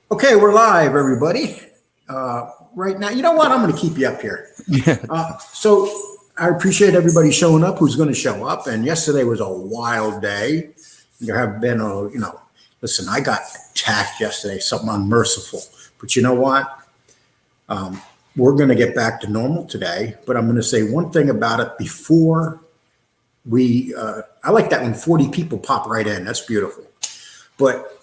Okay, we're live, everybody. Right now, you know what? I'm going to keep you up here. Yeah. So I appreciate everybody showing up who's going to show up. And yesterday was a wild day. There have been, listen, I got attacked yesterday, something unmerciful. But you know what? We're going to get back to normal today. But I'm going to say one thing about it before I like that when 40 people pop right in. That's beautiful. But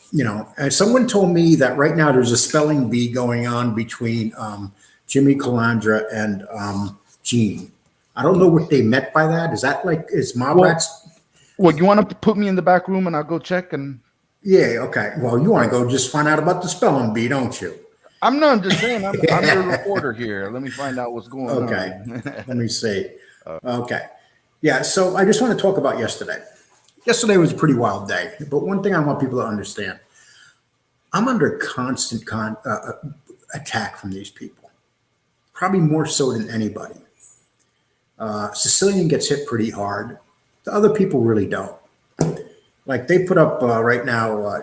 as someone told me that right now there's a spelling bee going on between Jimmy Calandra and Gene. I don't know what they meant by that. Is that is Mob Rats? Well, you want to put me in the back room and I'll go check and. Yeah. Okay. Well, you want to go just find out about the spelling bee, don't you? I'm just saying. I'm the reporter here. Let me find out what's going on. Okay. Let me see. Okay. Yeah. So I just want to talk about yesterday. Yesterday was a pretty wild day, but one thing I want people to understand, I'm under constant attack from these people, probably more so than anybody. Sicilian gets hit pretty hard. The other people really don't. Like they put up right now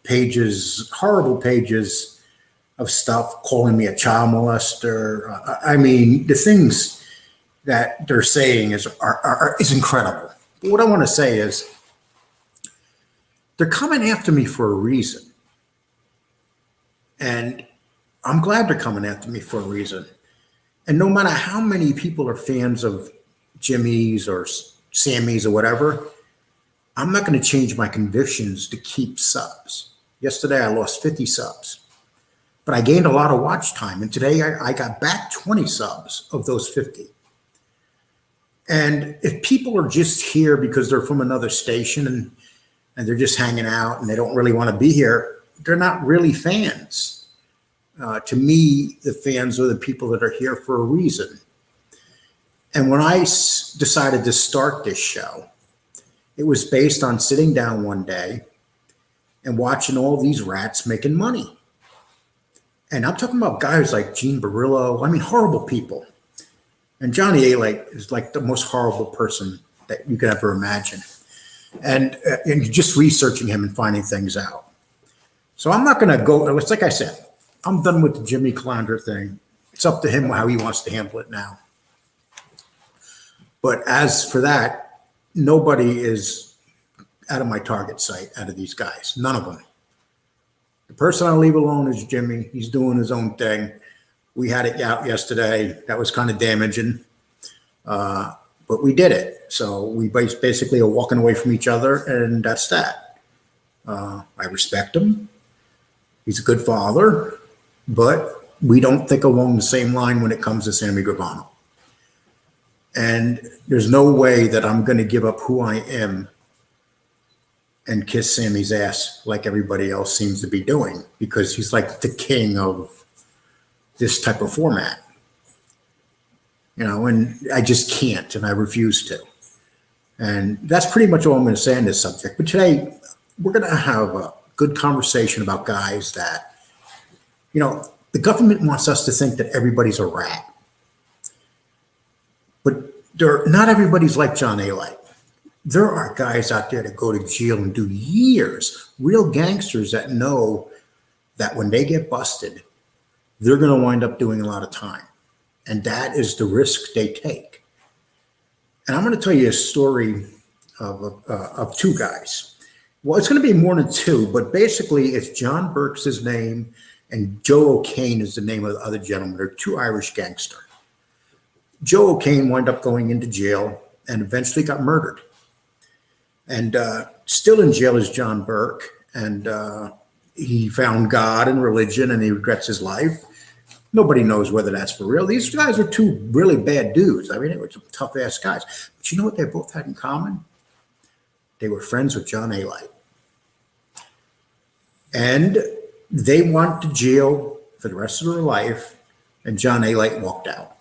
pages, horrible pages of stuff calling me a child molester. I mean, the things that they're saying is incredible. But what I want to say is, they're coming after me for a reason. And I'm glad they're coming after me for a reason. And no matter how many people are fans of Jimmy's or Sammy's or whatever, I'm not going to change my convictions to keep subs. Yesterday, I lost 50 subs. But I gained a lot of watch time. And today, I got back 20 subs of those 50. And if people are just here because they're from another station and they're just hanging out and they don't really want to be here, they're not really fans. To me, the fans are the people that are here for a reason. And when I decided to start this show, it was based on sitting down one day and watching all these rats making money. And I'm talking about guys like Gene Barillo, I mean, horrible people. And Johnny Ailey is like the most horrible person that you could ever imagine. And just researching him and finding things out. So I'm not going to go. It's like I said, I'm done with the Jimmy Calandra thing. It's up to him how he wants to handle it now. But as for that, nobody is out of my target sight out of these guys. None of them. The person I leave alone is Jimmy. He's doing his own thing. We had it out yesterday. That was kind of damaging. But we did it. So we basically are walking away from each other, and that's that. I respect him. He's a good father, but we don't think along the same line when it comes to Sammy Gravano. And there's no way that I'm going to give up who I am and kiss Sammy's ass like everybody else seems to be doing, because he's like the king of this type of format. And I just can't, and I refuse to. And that's pretty much all I'm going to say on this subject. But today, we're going to have a good conversation about guys that, the government wants us to think that everybody's a rat. But not everybody's like John Ailey. There are guys out there that go to jail and do years, real gangsters that know that when they get busted, they're going to wind up doing a lot of time. And that is the risk they take. And I'm going to tell you a story of two guys. Well, it's going to be more than two, but basically it's John Burke's his name and Joe O'Kane is the name of the other gentleman. They're two Irish gangsters. Joe O'Kane wound up going into jail and eventually got murdered. And still in jail is John Burke. And he found God and religion and he regrets his life. Nobody knows whether that's for real. These guys are two really bad dudes. I mean, they were some tough-ass guys. But you know what they both had in common? They were friends with John Ailey. And they went to jail for the rest of their life, and John Ailey walked out.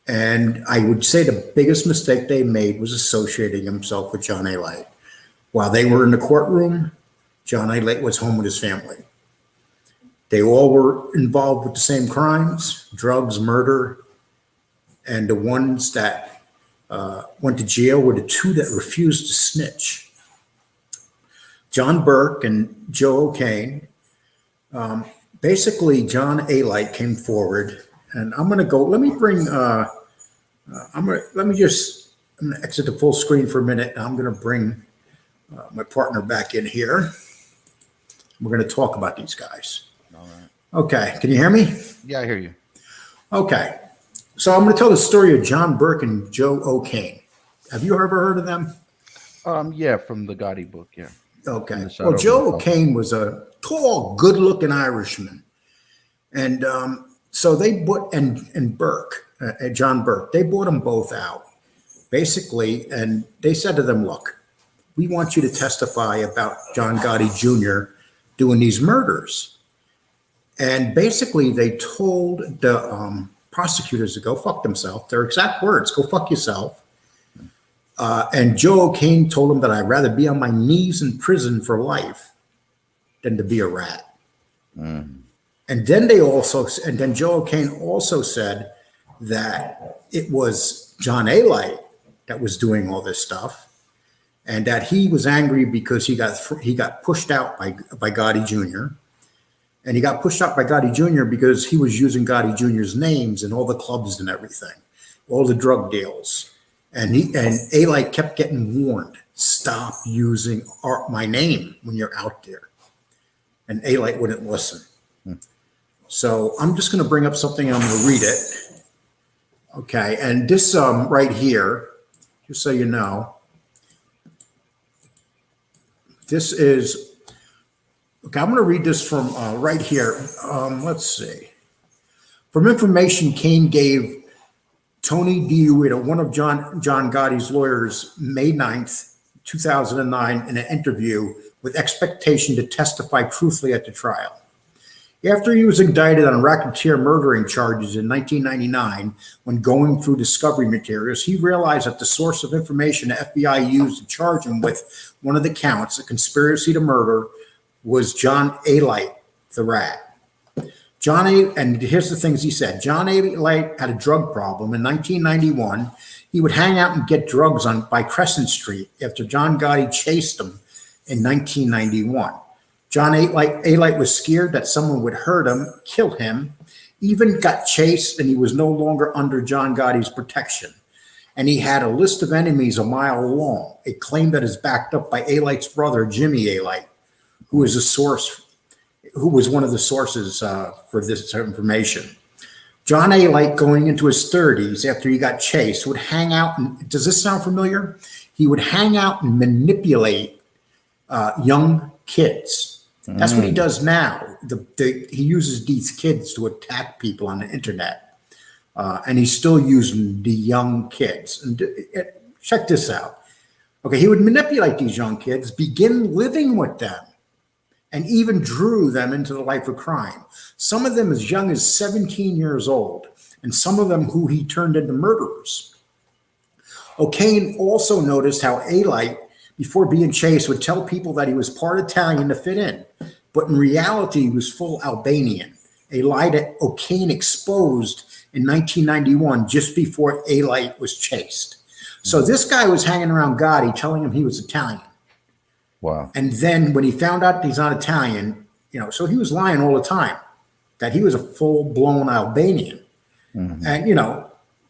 And I would say the biggest mistake they made was associating himself with John Ailey. While they were in the courtroom, John Ailey was home with his family. They all were involved with the same crimes, drugs, murder, and the ones that went to jail were the two that refused to snitch. John Burke and Joe O'Kane Basically, John Ailey came forward, and I'm going to go. Let me bring. Let me just. I'm going to exit the full screen for a minute. And I'm going to bring my partner back in here. We're going to talk about these guys. All right. Okay, can you hear me? Yeah, I hear you. Okay, so I'm going to tell the story of John Burke and Joe O'Kane. Have you ever heard of them? Yeah, from the Gotti book, yeah. Okay. Well, Joe O'Kane was a tall, good-looking Irishman, and so they bought and Burke, John Burke, they bought them both out, basically, and they said to them, "Look, we want you to testify about John Gotti Jr. doing these murders," and basically they told the prosecutors to go fuck themselves. Their exact words: "Go fuck yourself." And Joe O'Kane told him that I'd rather be on my knees in prison for life than to be a rat. And then Joe O'Kane also said that it was John Ailey that was doing all this stuff, and that he was angry because he got pushed out by Gotti Jr. And he got pushed out by Gotti Jr. because he was using Gotti Jr.'s names in all the clubs and everything, all the drug deals. And Ailey kept getting warned, stop using my name when you're out there. And Ailey wouldn't listen. So I'm just going to bring up something and I'm going to read it. Okay, and this right here, just so you know, this is, okay, I'm going to read this from right here. Let's see. From information Kane gave Tony DiUita, one of John Gotti's lawyers, May 9th, 2009, in an interview with expectation to testify truthfully at the trial. After he was indicted on racketeer murdering charges in 1999, when going through discovery materials, he realized that the source of information the FBI used to charge him with one of the counts, a conspiracy to murder, was John Ailey, the rat. And here's the things he said. John Ailey had a drug problem. In 1991, he would hang out and get drugs by Crescent Street after John Gotti chased him in 1991. John Ailey was scared that someone would hurt him, kill him, even got chased, and he was no longer under John Gotti's protection. And he had a list of enemies a mile long, a claim that is backed up by Ailey's brother, Jimmy Ailey, who was one of the sources for this information. John Ailey, going into his 30s after he got chased, would hang out. Does this sound familiar? He would hang out and manipulate young kids. That's what he does now. He uses these kids to attack people on the internet. And he's still using the young kids. And check this out. Okay, he would manipulate these young kids, begin living with them, and even drew them into the life of crime. Some of them as young as 17 years old, and some of them who he turned into murderers. O'Kane also noticed how Ailey, before being chased, would tell people that he was part Italian to fit in, but in reality, he was full Albanian, a lie that O'Kane exposed in 1991, just before Ailey was chased. So this guy was hanging around Gotti, telling him he was Italian. Wow. And then when he found out he's not Italian, so he was lying all the time, that he was a full-blown Albanian. And,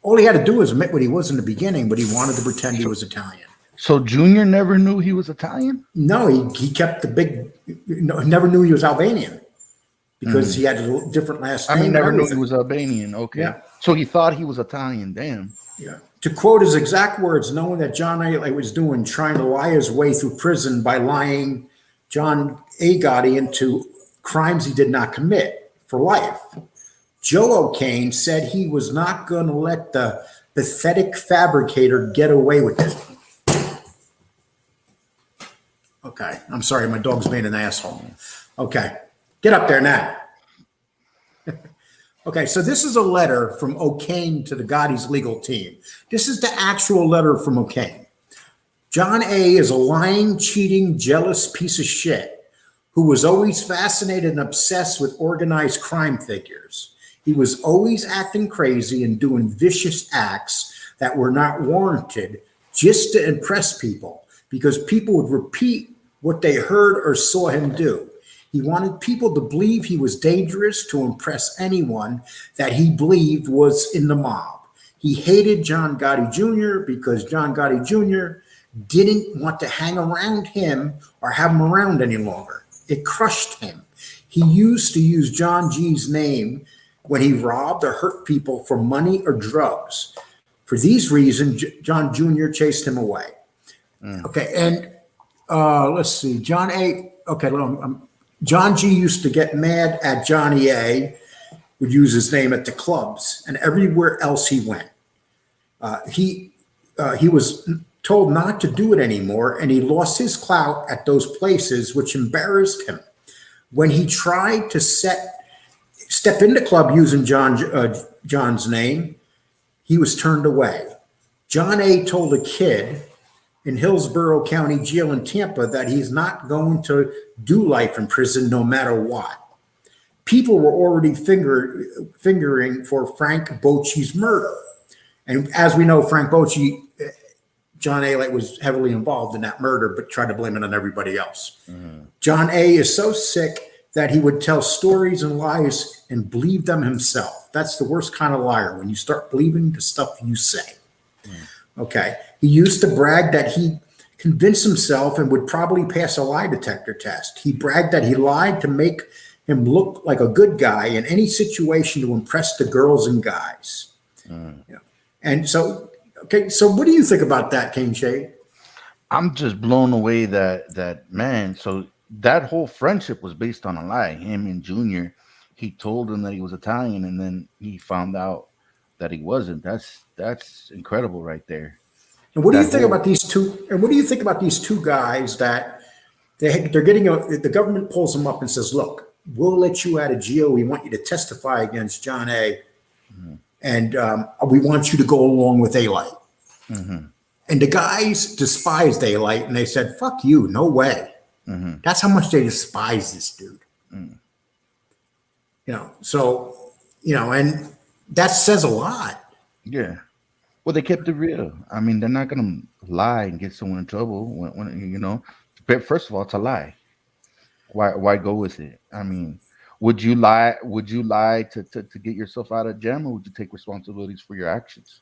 all he had to do was admit what he was in the beginning, but he wanted to pretend he was Italian. So Junior never knew he was Italian? No, he kept never knew he was Albanian because he had a different last name. I never knew he was Albanian. Okay. Yeah. So he thought he was Italian. Damn. Yeah. To quote his exact words, knowing that John Ailey was trying to lie his way through prison by lying John A. Gotti into crimes he did not commit for life, Joe O'Kane said he was not going to let the pathetic fabricator get away with it. Okay, I'm sorry, my dog's being an asshole. Okay, get up there now. Okay, so this is a letter from O'Kane to the Gotti's legal team. This is the actual letter from O'Kane. John A. is a lying, cheating, jealous piece of shit who was always fascinated and obsessed with organized crime figures. He was always acting crazy and doing vicious acts that were not warranted just to impress people because people would repeat what they heard or saw him do. He wanted people to believe he was dangerous to impress anyone that he believed was in the mob. He hated John Gotti Jr. because John Gotti Jr. didn't want to hang around him or have him around any longer. It crushed him. He used to use John G's name when he robbed or hurt people for money or drugs. For these reasons, John Jr. chased him away. Okay, and let's see, John A. Okay, John G used to get mad at Johnny A. Would use his name at the clubs and everywhere else he went. He was told not to do it anymore, and he lost his clout at those places, which embarrassed him. When he tried to step in the club using John's name, he was turned away. John A. told a kid in Hillsborough County Jail in Tampa that he's not going to do life in prison no matter what. People were already fingering for Frank Bocci's murder. And as we know, Frank Bocci, John A. was heavily involved in that murder, but tried to blame it on everybody else. John A. is so sick that he would tell stories and lies and believe them himself. That's the worst kind of liar, when you start believing the stuff you say. Okay. He used to brag that he convinced himself and would probably pass a lie detector test. He bragged that he lied to make him look like a good guy in any situation to impress the girls and guys. Yeah. And so, okay, so what do you think about that, King Shay? I'm just blown away that man. So that whole friendship was based on a lie. Him and Junior, he told him that he was Italian, and then he found out that he wasn't. That's incredible right there. And what do you think about these two? And what do you think about these two guys that they're getting the government pulls them up and says, "Look, we'll let you out of jail. We want you to testify against John A. And we want you to go along with Ailey." And the guys despised Ailey, and they said, "Fuck you, no way." That's how much they despise this dude. So and that says a lot. Yeah. Well, they kept it real. I mean, they're not gonna lie and get someone in trouble when. But first of all, it's a lie. Why go with it? I mean, would you lie? Would you lie to get yourself out of jail, or would you take responsibilities for your actions?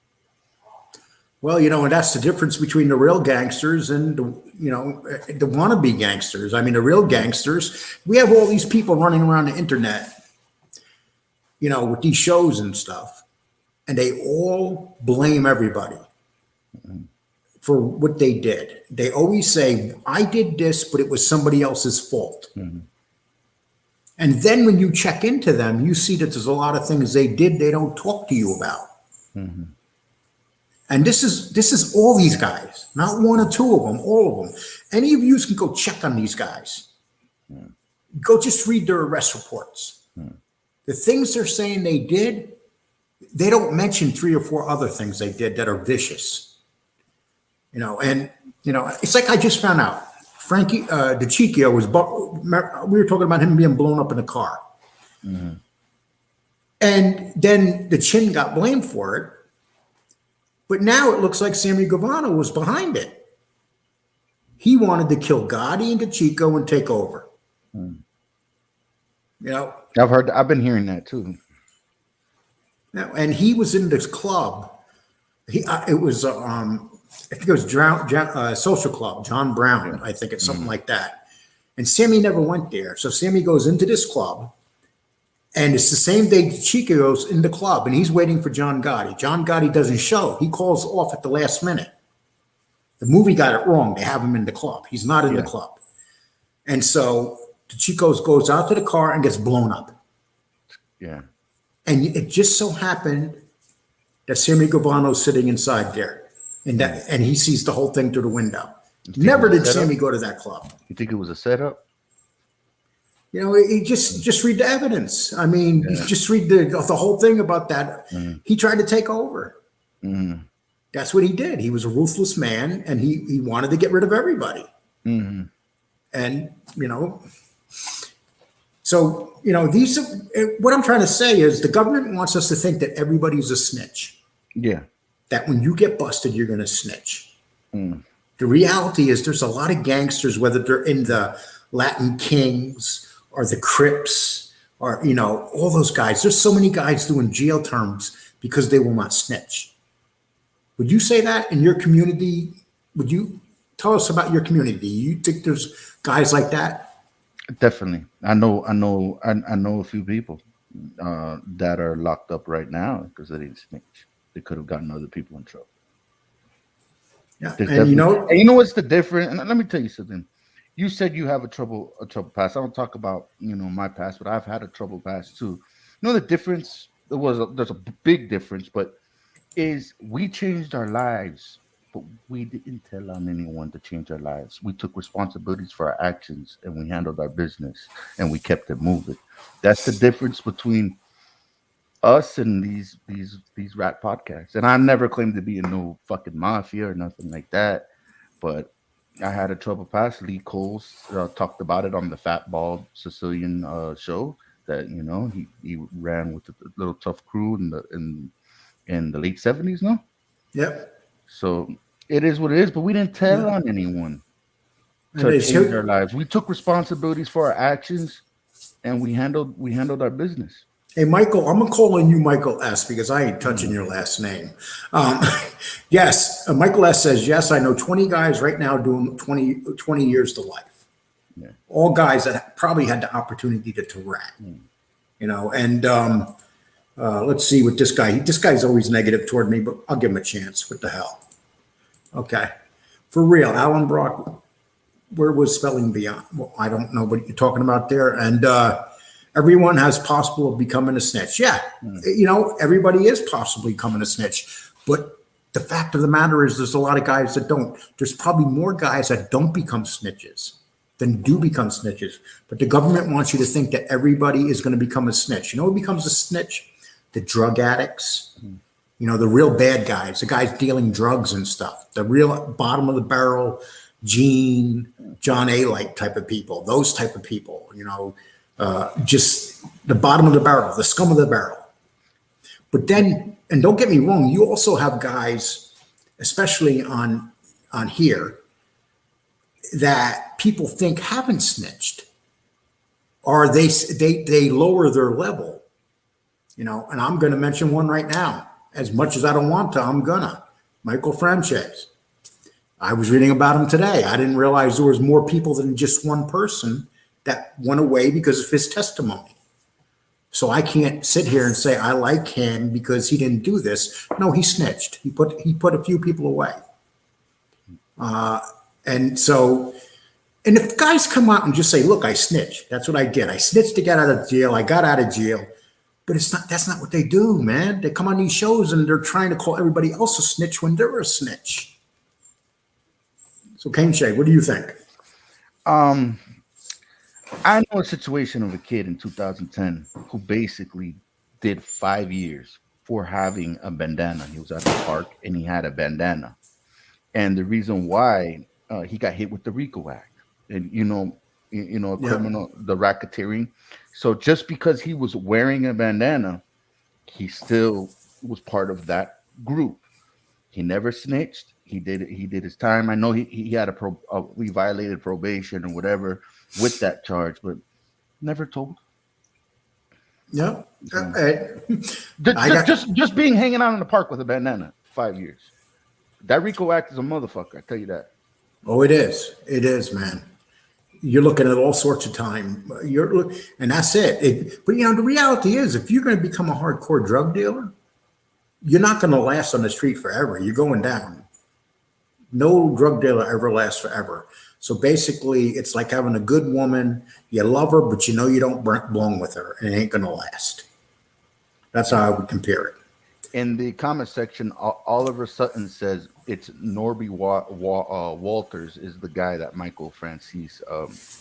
Well, and that's the difference between the real gangsters and the wannabe gangsters. I mean, the real gangsters, we have all these people running around the internet, with these shows and stuff, and they all blame everybody for what they did. They always say, "I did this, but it was somebody else's fault." And then when you check into them, you see that there's a lot of things they did they don't talk to you about. And this is all these guys, not one or two of them, all of them. Any of you can go check on these guys. Go just read their arrest reports. The things they're saying they did, they don't mention 3 or 4 other things they did that are vicious. It's like I just found out. Frankie DeCiccio we were talking about him being blown up in a car. And then the Chin got blamed for it. But now it looks like Sammy Gravano was behind it. He wanted to kill Gotti and DeCiccio and take over. I've been hearing that too. And he was in this club. I think it was Social Club, John Brown. I think it's something like that. And Sammy never went there. So Sammy goes into this club, and it's the same day Chico goes in the club, and he's waiting for John Gotti. John Gotti doesn't show. He calls off at the last minute. The movie got it wrong. They have him in the club. He's not in the club. And so Chico goes out to the car and gets blown up. Yeah. And it just so happened that Sammy Gravano's sitting inside there. And he sees the whole thing through the window. Never did Sammy go to that club. You think it was a setup? He just read the evidence. I mean, just read the whole thing about that. He tried to take over. That's what he did. He was a ruthless man, and he wanted to get rid of everybody. And so these are, what I'm trying to say is the government wants us to think that everybody's a snitch. Yeah. That when you get busted, you're going to snitch. The reality is there's a lot of gangsters, whether they're in the Latin Kings or the Crips, or all those guys. There's so many guys doing jail terms because they will not snitch. Would you say that in your community? Would you tell us about your community? You think there's guys like that? Definitely. I know a few people that are locked up right now because they didn't snitch. They could have gotten other people in trouble. Yeah, There's and definitely, and you know what's the difference? And let me tell you something. You said you have a trouble past. I don't talk about my past, but I've had a trouble past too. You know the difference? There's a big difference, but is we changed our lives, but we didn't tell on anyone to change our lives. We took responsibilities for our actions and we handled our business and we kept it moving. That's the difference between us and these rat podcasts. And I never claimed to be in no fucking mafia or nothing like that. But I had a trouble past. Lee Coles talked about it on the Fat Bald Sicilian show. That he ran with a little tough crew in the late '70s. No, yep. so it is what it is. But we didn't tell Yeah. on anyone And to they change our should. lives. We took responsibilities for our actions and we handled our business. Hey, Michael, I'm gonna call on you, Michael S, because I ain't touching your last name. Um, yes, Michael S says yes. I know 20 guys right now doing 20 years to life. Yeah. All guys that probably had the opportunity to rat. And let's see what this guy. This guy's always negative toward me, but I'll give him a chance. What the hell? Okay, for real, Alan Brock. Where was spelling beyond? Well, I don't know what you're talking about there. And everyone has possible of becoming a snitch. Yeah, everybody is possibly becoming a snitch. But the fact of the matter is, there's a lot of guys that don't. There's probably more guys that don't become snitches than do become snitches. But the government wants you to think that everybody is going to become a snitch. You know who becomes a snitch? The drug addicts. The real bad guys, the guys dealing drugs and stuff, the real bottom of the barrel, John Ailey type of people, those type of people, just the bottom of the barrel, the scum of the barrel. But then, and don't get me wrong, you also have guys, especially on here, that people think haven't snitched, or they lower their level, and I'm going to mention one right now. As much as I don't want to, I'm gonna. Michael Frances. I was reading about him today. I didn't realize there was more people than just one person that went away because of his testimony. So I can't sit here and say I like him because he didn't do this. No, he snitched. He put a few people away. And if guys come out and just say, "Look, I snitched. That's what I did. I snitched to get out of jail. I got out of jail." But that's not what they do, man. They come on these shows and they're trying to call everybody else a snitch when they're a snitch. So, Kane Shay, what do you think? Um, I know a situation of a kid in 2010 who basically did 5 years for having a bandana. He was at the park and he had a bandana. And the reason why he got hit with the RICO Act, and a criminal, the racketeering. So just because he was wearing a bandana, he still was part of that group. He never snitched. He did his time. I know he had we violated probation or whatever with that charge, but never told. Yeah. Just being hanging out in the park with a bandana, 5 years. That RICO Act is a motherfucker. I tell you that. Oh, it is. It is, man. You're looking at all sorts of time. And that's it. But the reality is, if you're going to become a hardcore drug dealer, you're not going to last on the street forever. You're going down. No drug dealer ever lasts forever. So basically, it's like having a good woman. You love her, but you don't belong with her, and it ain't going to last. That's how I would compare it. In the comment section, Oliver Sutton says it's Norby Walters is the guy that Michael Francis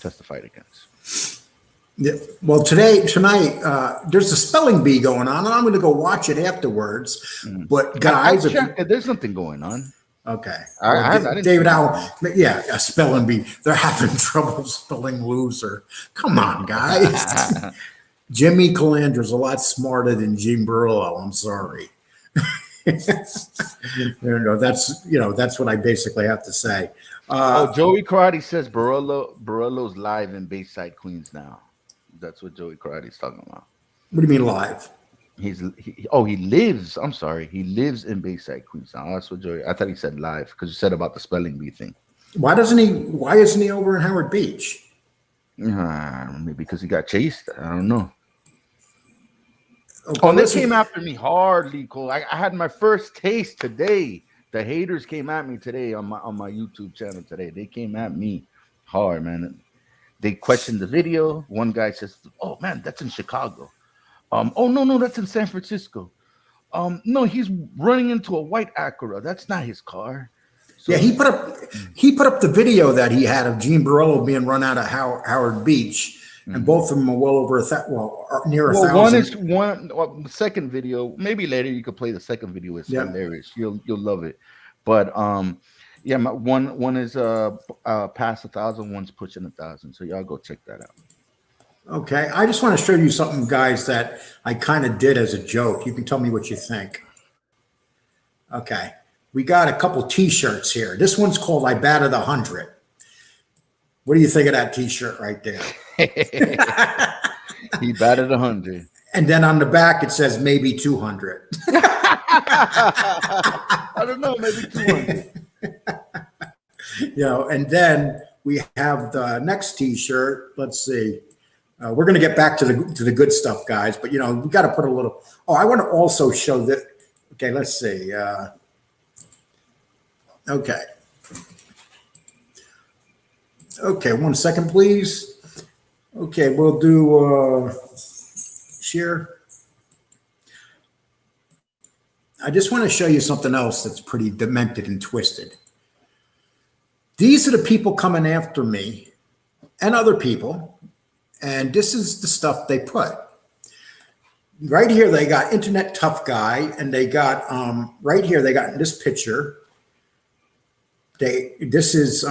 testified against. Yeah. Well, tonight, there's a spelling bee going on, and I'm going to go watch it afterwards. But guys, there's something going on. Okay. David Allen, yeah, a spelling bee. They're having trouble spelling loser. Come on, guys. Jimmy Calandra's a lot smarter than Jim Burlow. I'm sorry. That's what I basically have to say. Joey Karate says Barolo's live in Bayside, Queens now. That's what Joey Karate's talking about. What do you mean live? He lives. I'm sorry, he lives in Bayside, Queenstown. That's what Joey. I thought he said live because you said about the spelling bee thing. Why isn't he over in Howard Beach? Maybe because he got chased. I don't know. Okay, Oh, they came after me hard, Lico. I had my first taste today. The haters came at me today on my YouTube channel today. They came at me hard, man. They questioned the video. One guy says, "Oh man, that's in Chicago." Oh no, that's in San Francisco. No, he's running into a white Acura. That's not his car. So, yeah, he put up the video that he had of Gene Barolo being run out of Howard Beach, and both of them are well over near 1,000. The second video. Maybe later you could play the second video. It's hilarious. You'll love it. But yeah, one is past 1,000. One's pushing 1,000. So y'all go check that out. Okay, I just want to show you something, guys, that I kind of did as a joke. You can tell me what you think. Okay, we got a couple T-shirts here. This one's called "I Batted 100." What do you think of that T-shirt right there? He batted 100, and then on the back it says maybe 200. I don't know, maybe 200. And then we have the next T-shirt. Let's see. We're going to get back to the good stuff, guys. But we got to put a little. Oh, I want to also show that. Okay, let's see. Okay. Okay, 1 second, please. Okay, we'll do share. I just want to show you something else that's pretty demented and twisted. These are the people coming after me and other people. And this is the stuff they put. Right here, they got Internet Tough Guy, and they got right here, they got this picture. This is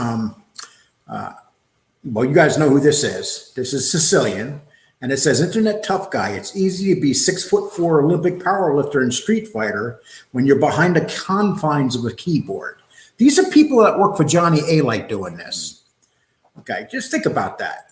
well, you guys know who this is. This is Sicilian, and it says Internet Tough Guy. It's easy to be 6'4" Olympic powerlifter and street fighter when you're behind the confines of a keyboard. These are people that work for Johnny Ailey doing this. Okay, just think about that.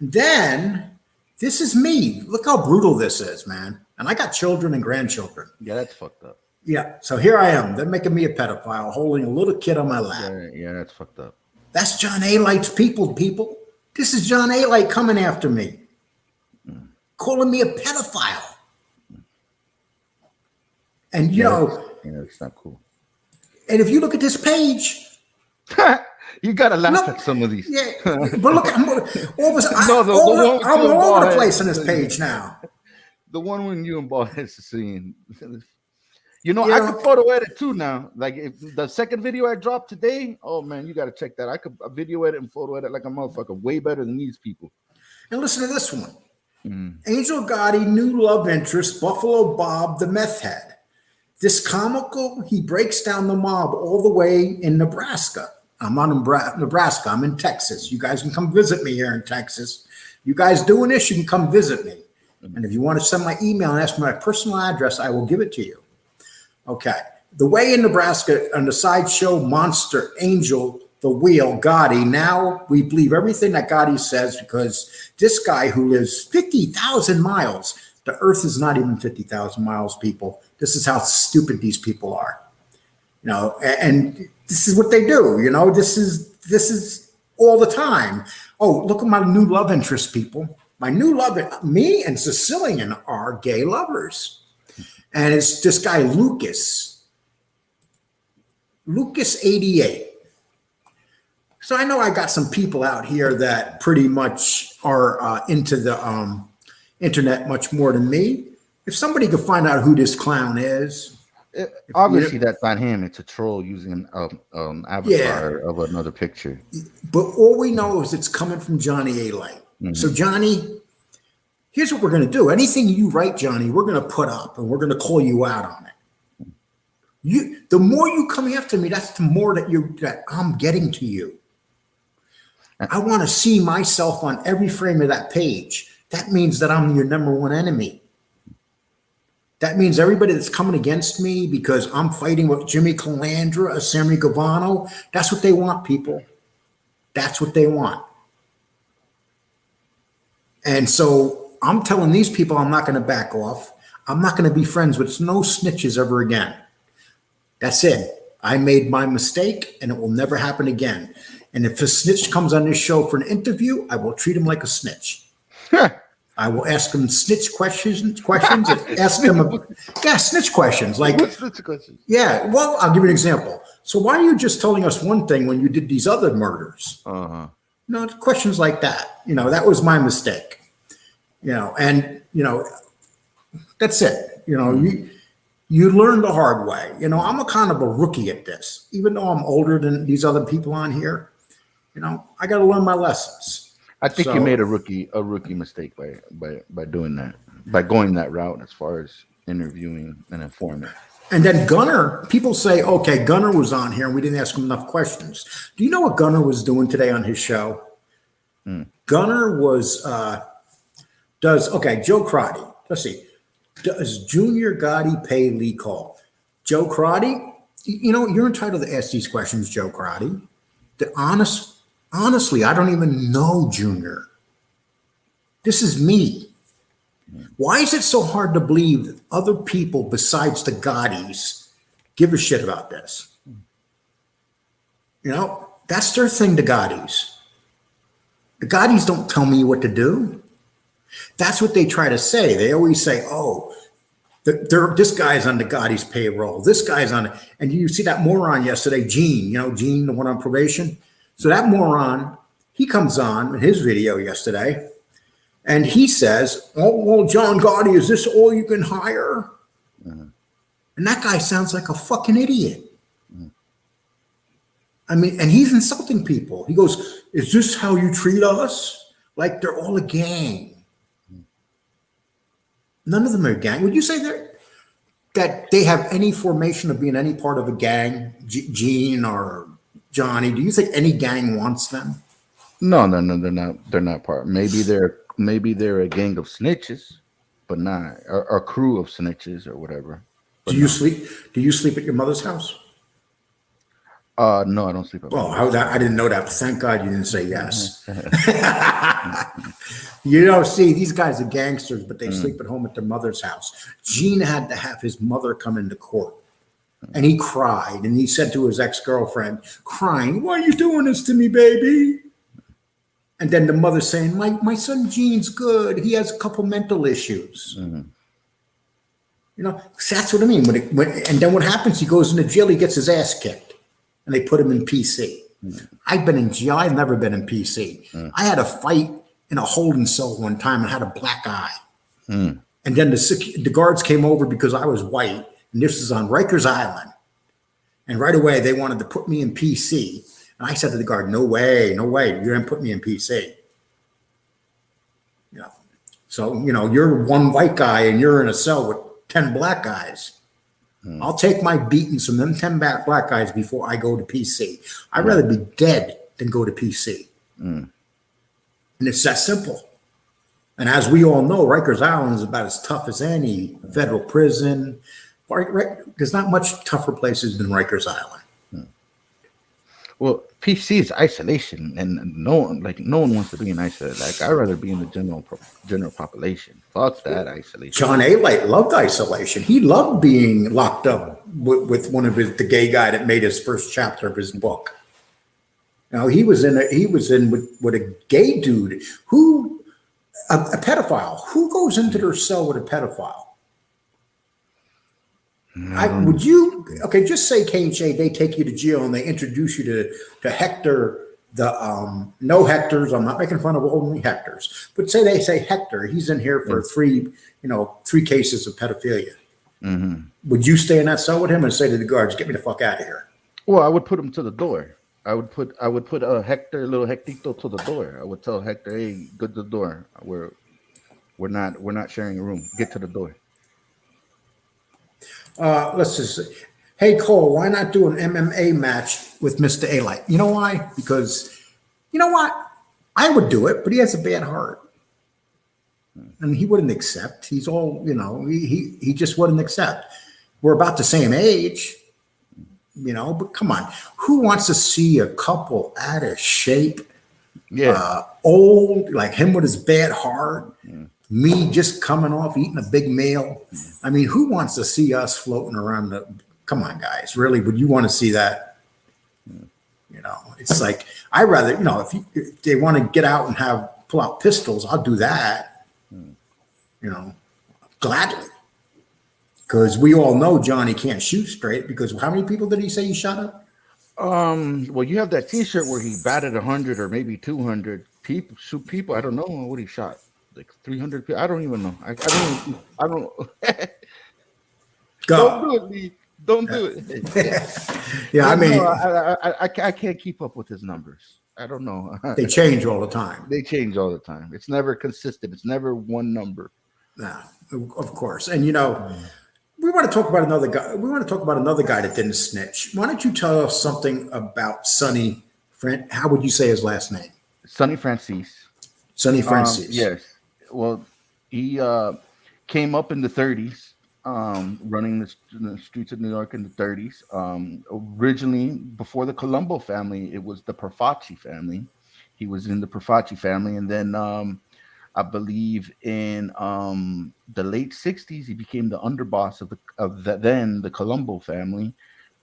Then this is me. Look how brutal this is, man. And I got children and grandchildren. Yeah, that's fucked up. Yeah. So here I am. They're making me a pedophile, holding a little kid on my lap. Yeah, that's fucked up. That's John Ailey's people. This is John Ailey coming after me, calling me a pedophile. And it's not cool. And if you look at this page. You gotta laugh at some of these. Yeah, but look, I'm all over the place on this page now. The one when you and Ball is seeing. I could photo edit too now. Like if the second video I dropped today, oh man, you gotta check that. I could video edit and photo edit like a motherfucker, way better than these people. And listen to this one. Angel Gotti, new love interest, Buffalo Bob, the meth head. This comical, he breaks down the mob all the way in Nebraska. I'm on Nebraska. I'm in Texas. You guys can come visit me here in Texas. You guys doing this, you can come visit me. And if you want to send my email and ask me my personal address, I will give it to you. Okay. The way in Nebraska on the sideshow monster Angel, the wheel, Gotti. Now we believe everything that Gotti says because this guy who lives 50,000 miles, the earth is not even 50,000 miles, people. This is how stupid these people are. And this is what they do. This is all the time. Oh, look at my new love interest, people. My new love, me and Sicilian are gay lovers. And it's this guy, Lucas 88. So I know I got some people out here that pretty much are into the internet much more than me. If somebody could find out who this clown is. Obviously, that's not him. It's a troll using an avatar of another picture. But all we know is it's coming from Johnny Ailey. So, Johnny, here's what we're going to do. Anything you write, Johnny, we're going to put up, and we're going to call you out on it. The more you come after me, that's the more that I'm getting to you. I want to see myself on every frame of that page. That means that I'm your number one enemy. That means everybody that's coming against me because I'm fighting with Jimmy Calandra or Sammy Gravano, that's what they want, people. That's what they want. And so I'm telling these people I'm not going to back off. I'm not going to be friends with no snitches ever again. That's it. I made my mistake and it will never happen again. And if a snitch comes on this show for an interview, I will treat him like a snitch. I will ask him snitch questions and ask them, snitch questions. Like, What's the question? yeah, well, I'll give you an example. So why are you just telling us one thing when you did these other murders? No, questions like that. That was my mistake. And that's it. You learn the hard way. I'm a kind of a rookie at this, even though I'm older than these other people on here. I got to learn my lessons. I think you made a rookie mistake by doing that, by going that route as far as interviewing an informant. And then Gunner, people say, okay, Gunner was on here and we didn't ask him enough questions. Do you know what Gunner was doing today on his show? Gunner was, Joe Crotty. Let's see. Does Junior Gotti pay Lee Cole? Joe Crotty, you're entitled to ask these questions, Joe Crotty. Honestly, I don't even know Junior. This is me. Why is it so hard to believe that other people besides the Gottis give a shit about this? That's their thing, the Gottis. The Gottis don't tell me what to do. That's what they try to say. They always say, oh, this guy's on the Gotti's payroll. This guy's on it. And you see that moron yesterday, Gene, Gene, the one on probation. So that moron, he comes on in his video yesterday and he says, oh, well, John Gotti, is this all you can hire? And that guy sounds like a fucking idiot. I mean, and he's insulting people. He goes, is this how you treat us? Like they're all a gang. None of them are a gang. Would you say that they have any formation of being any part of a gang, Gene or Johnny? Do you think any gang wants them? No, they're not. They're not part. Maybe they're a gang of snitches, but not a crew of snitches or whatever. Do you sleep at your mother's house? No, I don't sleep at. Oh, I didn't know that. But thank God you didn't say yes. See, these guys are gangsters, but they sleep at home at their mother's house. Gene had to have his mother come into court. And he cried. And he said to his ex-girlfriend, crying, why are you doing this to me, baby? And then the mother saying, my son Gene's good. He has a couple mental issues. That's what I mean. And then what happens? He goes into jail. He gets his ass kicked. And they put him in PC. I've been in jail. I've never been in PC. I had a fight in a holding cell one time and had a black eye. And then the guards came over because I was white. And this is on Rikers Island. And right away, they wanted to put me in PC. And I said to the guard, no way. You're going to put me in PC. So, you're one white guy and you're in a cell with 10 black guys. I'll take my beatings from them 10 black guys before I go to PC. I'd rather be dead than go to PC. And it's that simple. And as we all know, Rikers Island is about as tough as any federal prison. There's not much tougher places than Rikers Island. Well, PC is isolation, and no one wants to be in isolation. Like I'd rather be in the general population. Fuck that isolation. John Ailey loved isolation. He loved being locked up with one of the gay guy that made his first chapter of his book. He was in with a gay dude who a pedophile. Who goes into their cell with a pedophile? Would you, just say KJ, they take you to jail and they introduce you to Hector, no Hectors, I'm not making fun of only Hectors, but they say Hector, he's in here for three cases of pedophilia. Would you stay in that cell with him and say to the guards, get me the fuck out of here? Well, I would put him to the door. I would put a little Hectito to the door. I would tell Hector, hey, go to the door. We're not sharing a room. Get to the door. Let's just say, hey, Cole, why not do an MMA match with Mr. Ailey? You know why? Because, you know what? I would do it, but he has a bad heart. And he wouldn't accept. He's all, he just wouldn't accept. We're about the same age, but come on. Who wants to see a couple out of shape Yeah. Old, like him with his bad heart, me just coming off eating a big meal. I mean, who wants to see us floating around the, come on, guys, really, would you want to see that? You know, it's like, I rather, you know, if they want to get out and pull out pistols, I'll do that, you know, gladly. Because we all know Johnny can't shoot straight, because how many people did he say he shot up? Well, you have that T-shirt where he batted 100 or maybe 200 people. Shoot people. I don't know what he shot. Like 300 people. I don't even know. I don't. I don't. Don't do Go. it, Lee. Don't do it. Yeah, I mean, no, I can't keep up with his numbers. I don't know. they change all the time. They change all the time. It's never consistent. It's never one number. Nah, of course. And you know, we want to talk about another guy. We want to talk about another guy that didn't snitch. Why don't you tell us something about Sonny? How would you say his last name? Sonny Francis. Sonny Francis. Yes. Well, he came up in the 30s, running the streets of New York in the 30s. Originally, before the Colombo family, it was the Profaci family. He was in the Profaci family, and then I believe in the late 60s, he became the underboss of the Colombo family,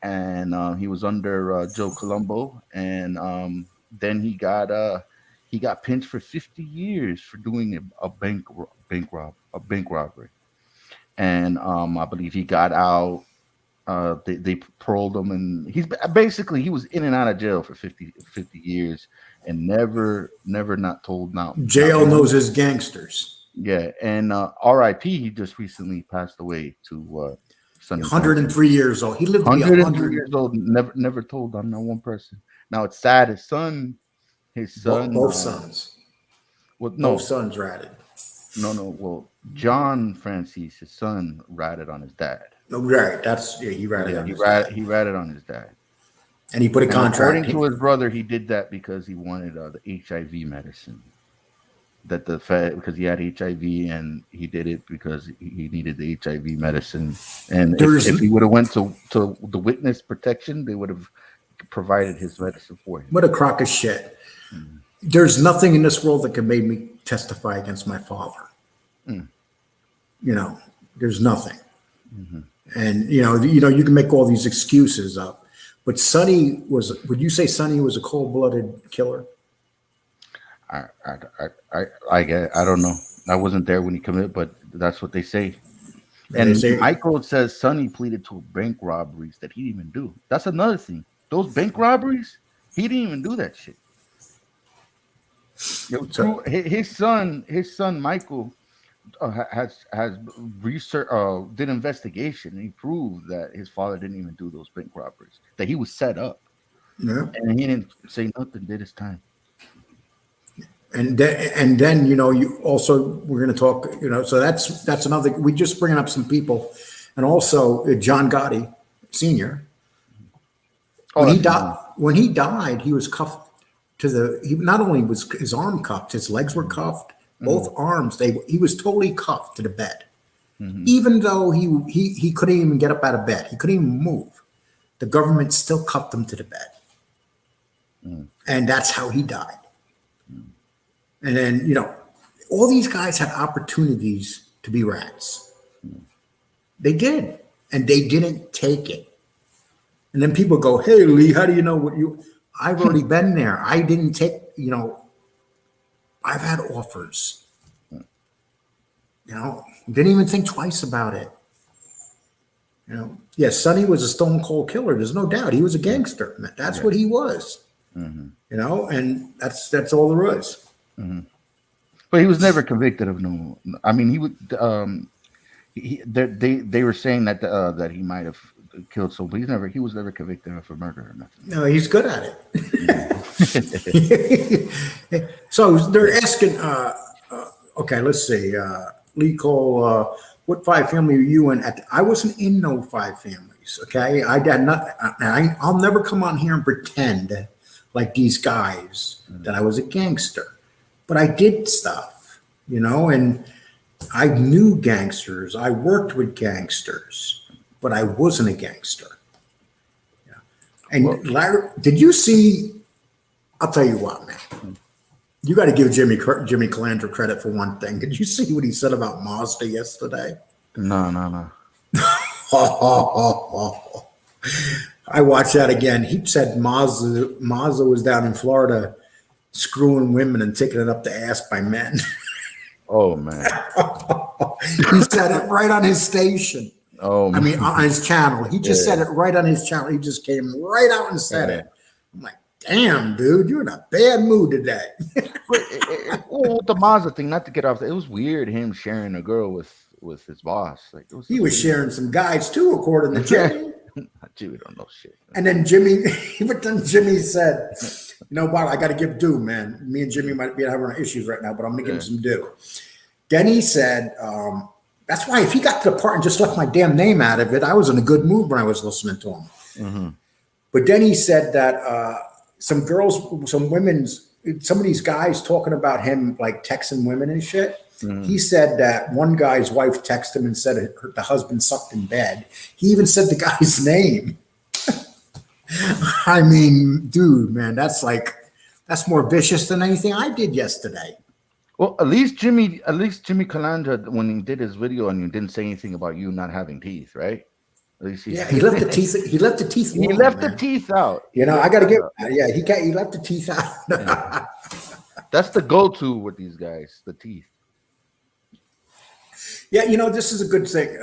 and he was under Joe Colombo, and then he got pinched for 50 years for doing a bank robbery, and I believe he got out. They paroled him, and he was in and out of jail for 50 years, and never not told now. Jail knows his gangsters. Yeah, and R.I.P. He just recently passed away to 103 years old. He lived to be 103 years old. Never told on no one person. Now it's sad. His son, both sons. Well, no, both sons ratted. No. Well, John Francis, his son, ratted on his dad. No, right. He ratted on his dad. He ratted on his dad. And he put a contract. According to his brother, he did that because he wanted the HIV medicine. Because he had HIV, and he did it because he needed the HIV medicine. And if he would have went to the witness protection, they would have provided his medicine for him. What a crock of shit. Mm-hmm. There's nothing in this world that can make me testify against my father. You know, there's nothing. Mm-hmm. And you know, you can make all these excuses up, but Sonny would you say Sonny was a cold-blooded killer? I don't know. I wasn't there when he committed, but that's what they say. And Michael says Sonny pleaded to bank robberies that he didn't even do. That's another thing. Those bank robberies, he didn't even do that shit. His son Michael has research did investigation. He proved that his father didn't even do those bank robberies. That he was set up. Yeah. And he didn't say nothing. Did his time. And then you know, we're going to talk, you know, so that's another. We just bringing up some people, and also John Gotti Sr. When he died, he was cuffed he not only was his arm cuffed, his legs were cuffed, both arms. He was totally cuffed to the bed, even though he couldn't even get up out of bed. He couldn't even move. The government still cuffed him to the bed, and that's how he died. And then, you know, all these guys had opportunities to be rats. They did, and they didn't take it. And then people go, "Hey, Lee, how do you know what you?" I've already been there. I didn't take, you know, I've had offers. You know, didn't even think twice about it. You know, yes, Sonny was a stone cold killer. There's no doubt. He was a gangster. That's what he was. You know, and that's all there is. But he was never convicted of no. I mean, he would. They were saying that that he might have killed someone, but he was never convicted of a murder or nothing. No, he's good at it. So they're asking. Okay, let's see. Lee Cole, what 5 family were you in? I wasn't in no 5 families. Okay, I did not. I'll never come on here and pretend like these guys that I was a gangster. But I did stuff, you know, and I knew gangsters. I worked with gangsters, but I wasn't a gangster. Yeah. And Larry, did you see? I'll tell you what, man. You got to give Jimmy Calandra credit for one thing. Did you see what he said about Mazda yesterday? No. I watched that again. He said Mazda was down in Florida screwing women and taking it up the ass by men. Oh man. He said it right on his station. Oh, I mean, on his channel. He just said it right on his channel. He just came right out and said it. I'm like, damn, dude, you're in a bad mood today. Well, with the Mazda thing, not to get off, it was weird him sharing a girl with his boss. Like he was sharing some guys too, according to Jimmy. Jimmy don't know shit. And then Jimmy said, you know what, I got to give due, man. Me and Jimmy might be having issues right now, but I'm going to give him some due. Then he said, that's why if he got to the part and just left my damn name out of it, I was in a good mood when I was listening to him. Mm-hmm. But then he said that some of these guys talking about him like texting women and shit. Mm-hmm. He said that one guy's wife texted him and said the husband sucked in bed. He even said the guy's name. I mean, dude, man, that's more vicious than anything I did yesterday. Well, at least Jimmy Calandra, when he did his video on you, didn't say anything about you not having teeth, right? At least he left the teeth. He left the teeth. He left the teeth out. You know, I got to get. Yeah, he left the teeth out. Yeah. That's the go-to with these guys, the teeth. Yeah, you know, this is a good thing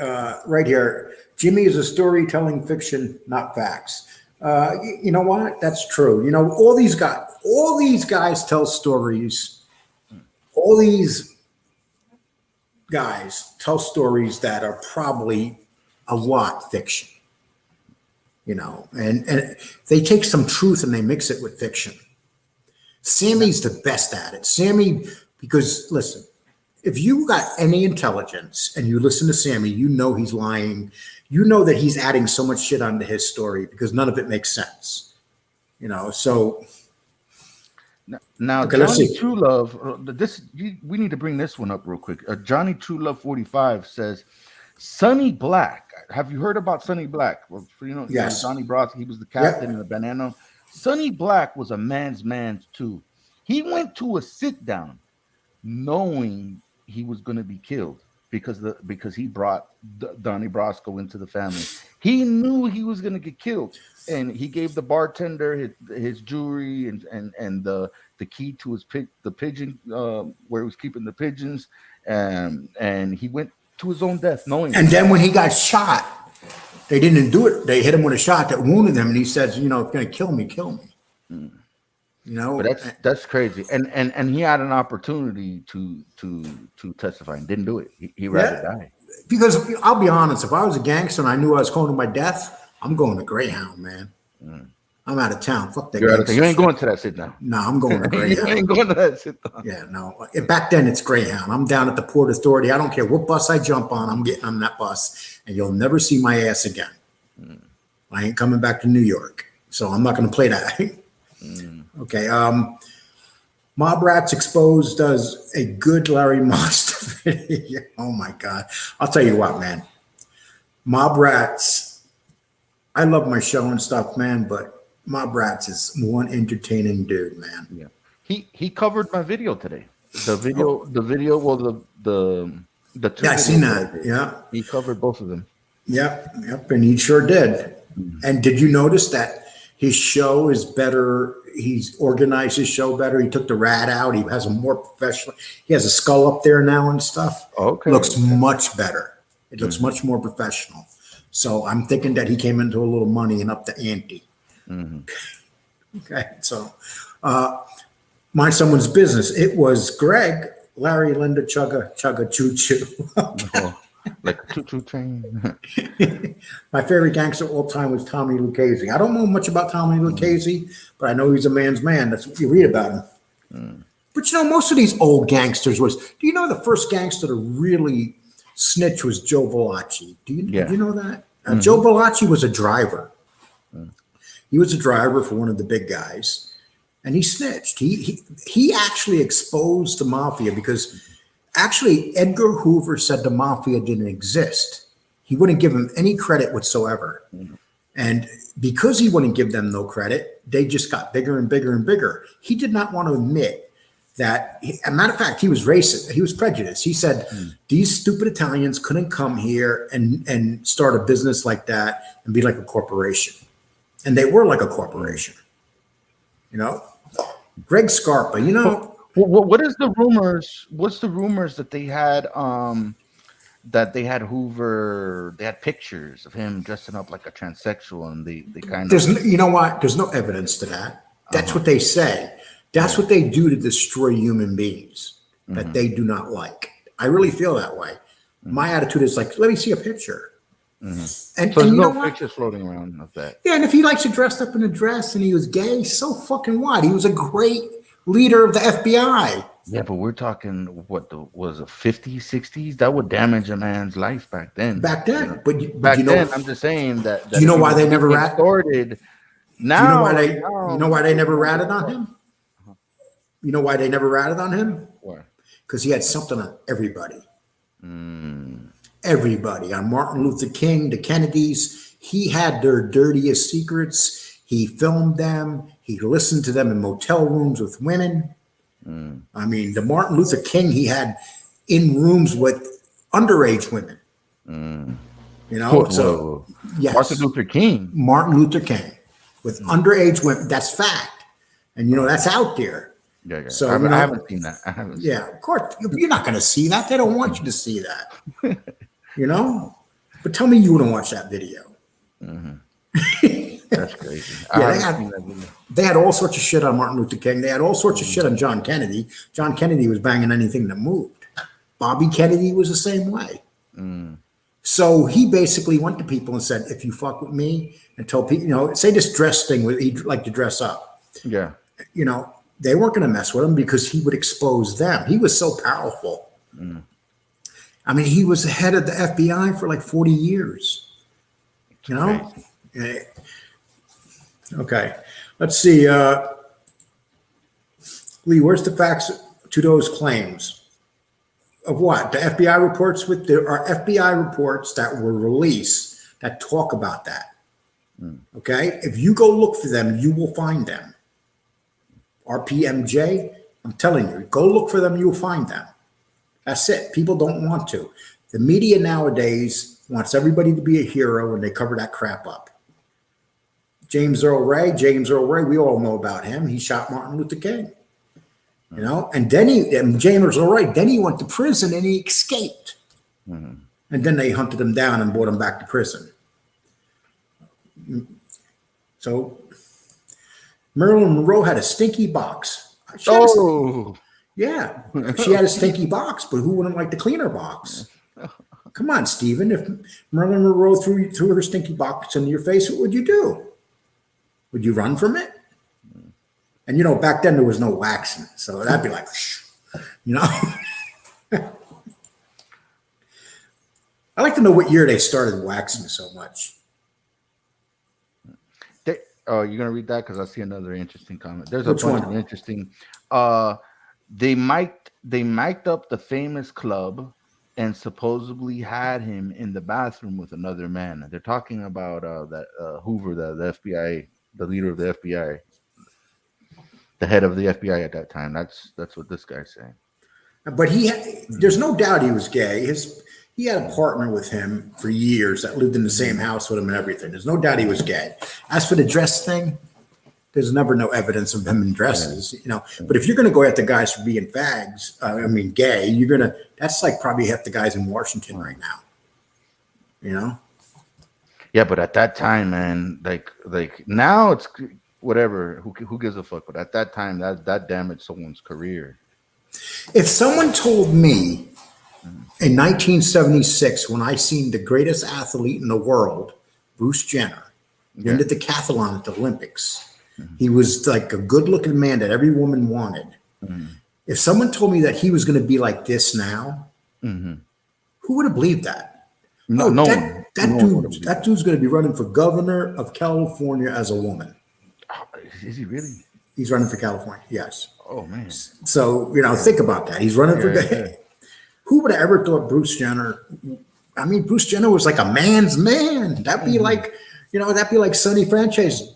right here. Jimmy is a storytelling fiction, not facts. You know what? That's true. You know, all these guys tell stories. All these guys tell stories that are probably a lot fiction. You know, and they take some truth and they mix it with fiction. Sammy's the best at it. Sammy, because listen, if you got any intelligence and you listen to Sammy, you know he's lying. You know that he's adding so much shit onto his story because none of it makes sense. You know, so now okay, Johnny True Love, we need to bring this one up real quick. Johnny True Love 45 says, Sonny Black. Have you heard about Sonny Black? Well, yes. Johnny Broth, he was the captain in the Banana. Sonny Black was a man's man too. He went to a sit down knowing he was going to be killed because he brought Donnie Brasco into the family. He knew he was going to get killed, and he gave the bartender his jewelry and the key to the pigeon where he was keeping the pigeons, and he went to his own death knowing. And then when he got shot, they didn't do it. They hit him with a shot that wounded him, and he says, "You know, if you're going to kill me, kill me." Mm. You know, but that's crazy. And he had an opportunity to testify and didn't do it. He rather die. Because I'll be honest, if I was a gangster and I knew I was going to my death, I'm going to Greyhound, man. Mm. I'm out of town. Fuck that. You ain't going to that sit down. No, I'm going to Greyhound. You ain't going to that sit down. Yeah, no. Back then it's Greyhound. I'm down at the Port Authority. I don't care what bus I jump on. I'm getting on that bus, and you'll never see my ass again. Mm. I ain't coming back to New York, so I'm not going to play that. Mm. Okay. Mob Rats Exposed does a good Larry Monster video. Oh my God. I'll tell you what, man. Mob Rats, I love my show and stuff, man, but Mob Rats is one entertaining dude, man. Yeah. He covered my video today. The video, well, the two. Yeah, I seen that. Yeah. He covered both of them. Yep. And he sure did. Mm. And did you notice that his show is better? He's organized his show better. He took the rat out. He has a more professional. He has a skull up there now and stuff. Okay. Looks much better. It looks much more professional. So I'm thinking that he came into a little money and up the ante. Mm-hmm. Okay. So mind someone's business. It was Greg, Larry, Linda, Chugga, Choo Choo. Oh, like a choo-choo train. My favorite gangster of all time was Tommy Lucchese. I don't know much about Tommy Lucchese, but I know he's a man's man. That's what you read about him. Mm. But you know, most of these old gangsters do you know the first gangster to really snitch was Joe Valachi? Do you know that? Mm-hmm. Joe Valachi was a driver. Mm. He was a driver for one of the big guys, and he snitched. He actually exposed the mafia because actually, Edgar Hoover said the mafia didn't exist. He wouldn't give them any credit whatsoever. Mm-hmm. And because he wouldn't give them no credit, they just got bigger and bigger and bigger. He did not want to admit a matter of fact, he was racist. He was prejudiced. He said these stupid Italians couldn't come here and start a business like that and be like a corporation. And they were like a corporation. You know, Greg Scarpa, you know. What is the rumors? What's the rumors that they had Hoover, they had pictures of him dressing up like a transsexual, and they kind of You know what? There's no evidence to that. That's what they say. That's what they do to destroy human beings that they do not like. I really feel that way. My attitude is like, let me see a picture. And so there's you know no what? pictures floating around of that. Yeah, and if he likes to dress up in a dress and he was gay, so fucking what? He was a great leader of the FBI. Yeah, but we're talking was it 50s, 60s? That would damage a man's life back then. Back then, you know? but back you know, then, I'm just saying that. Do you know why they never started? Now, do you know why they never ratted on him? You know why they never ratted on him? Why? Because he had something on everybody. Everybody. On Martin Luther King, the Kennedys, he had their dirtiest secrets. He filmed them. He listened to them in motel rooms with women. I mean, the Martin Luther King, he had in rooms with underage women. You know, so yes. Martin Luther King with underage women. That's fact. And, you know, that's out there. Yeah. So I haven't seen that. Of course. You're not going to see that. They don't want you to see that. You know? But tell me you wouldn't watch that video. That's crazy. They had all sorts of shit on Martin Luther King. They had all sorts of shit on John Kennedy. John Kennedy was banging anything that moved. Bobby Kennedy was the same way. So he basically went to people and said, if you fuck with me, and told people, you know, say this dress thing, he'd like to dress up. Yeah. You know, they weren't going to mess with him because he would expose them. He was so powerful. I mean, he was the head of the FBI for like 40 years. You know? Okay. Let's see. Lee, where's the facts to those claims? Of what? The FBI reports there are FBI reports that were released that talk about that. Okay? If you go look for them, you will find them. RPMJ, I'm telling you, go look for them, you'll find them. That's it. People don't want to. The media nowadays wants everybody to be a hero, and they cover that crap up. James Earl Ray, we all know about him. He shot Martin Luther King. You know, and James Earl Ray, then he went to prison and he escaped. And then they hunted him down and brought him back to prison. So Marilyn Monroe had a stinky box. She had a stinky box, but who wouldn't like to clean her box? Come on, Stephen. If Marilyn Monroe threw her stinky box into your face, what would you do? Would you run from it? And, you know, back then there was no waxing, so that'd be like, you know. I'd like to know what year they started waxing so much. You're going to read that? Because I see another interesting comment. There's a bunch of interesting. They mic'd up the famous club and supposedly had him in the bathroom with another man. They're talking about that Hoover, the FBI, the leader of the FBI, the head of the FBI at that time. That's what this guy's saying. But there's no doubt he was gay. He had a partner with him for years that lived in the same house with him and everything. There's no doubt he was gay. As for the dress thing, there's never no evidence of him in dresses, you know. But if you're going to go after guys for being fags, gay, that's like probably half the guys in Washington right now, you know? Yeah, but at that time, man, like now it's whatever, who gives a fuck? But at that time, that damaged someone's career. If someone told me in 1976, when I seen the greatest athlete in the world, Bruce Jenner, win the decathlon at the Olympics, he was like a good-looking man that every woman wanted. If someone told me that he was going to be like this now, who would have believed that? That dude's going to be running for governor of California as a woman. Is he really? He's running for California, yes. Oh, man. So, you know, think about that. He's running for... Who would have ever thought Bruce Jenner... I mean, Bruce Jenner was like a man's man. That'd be like, you know, that'd be like Sonny Franchise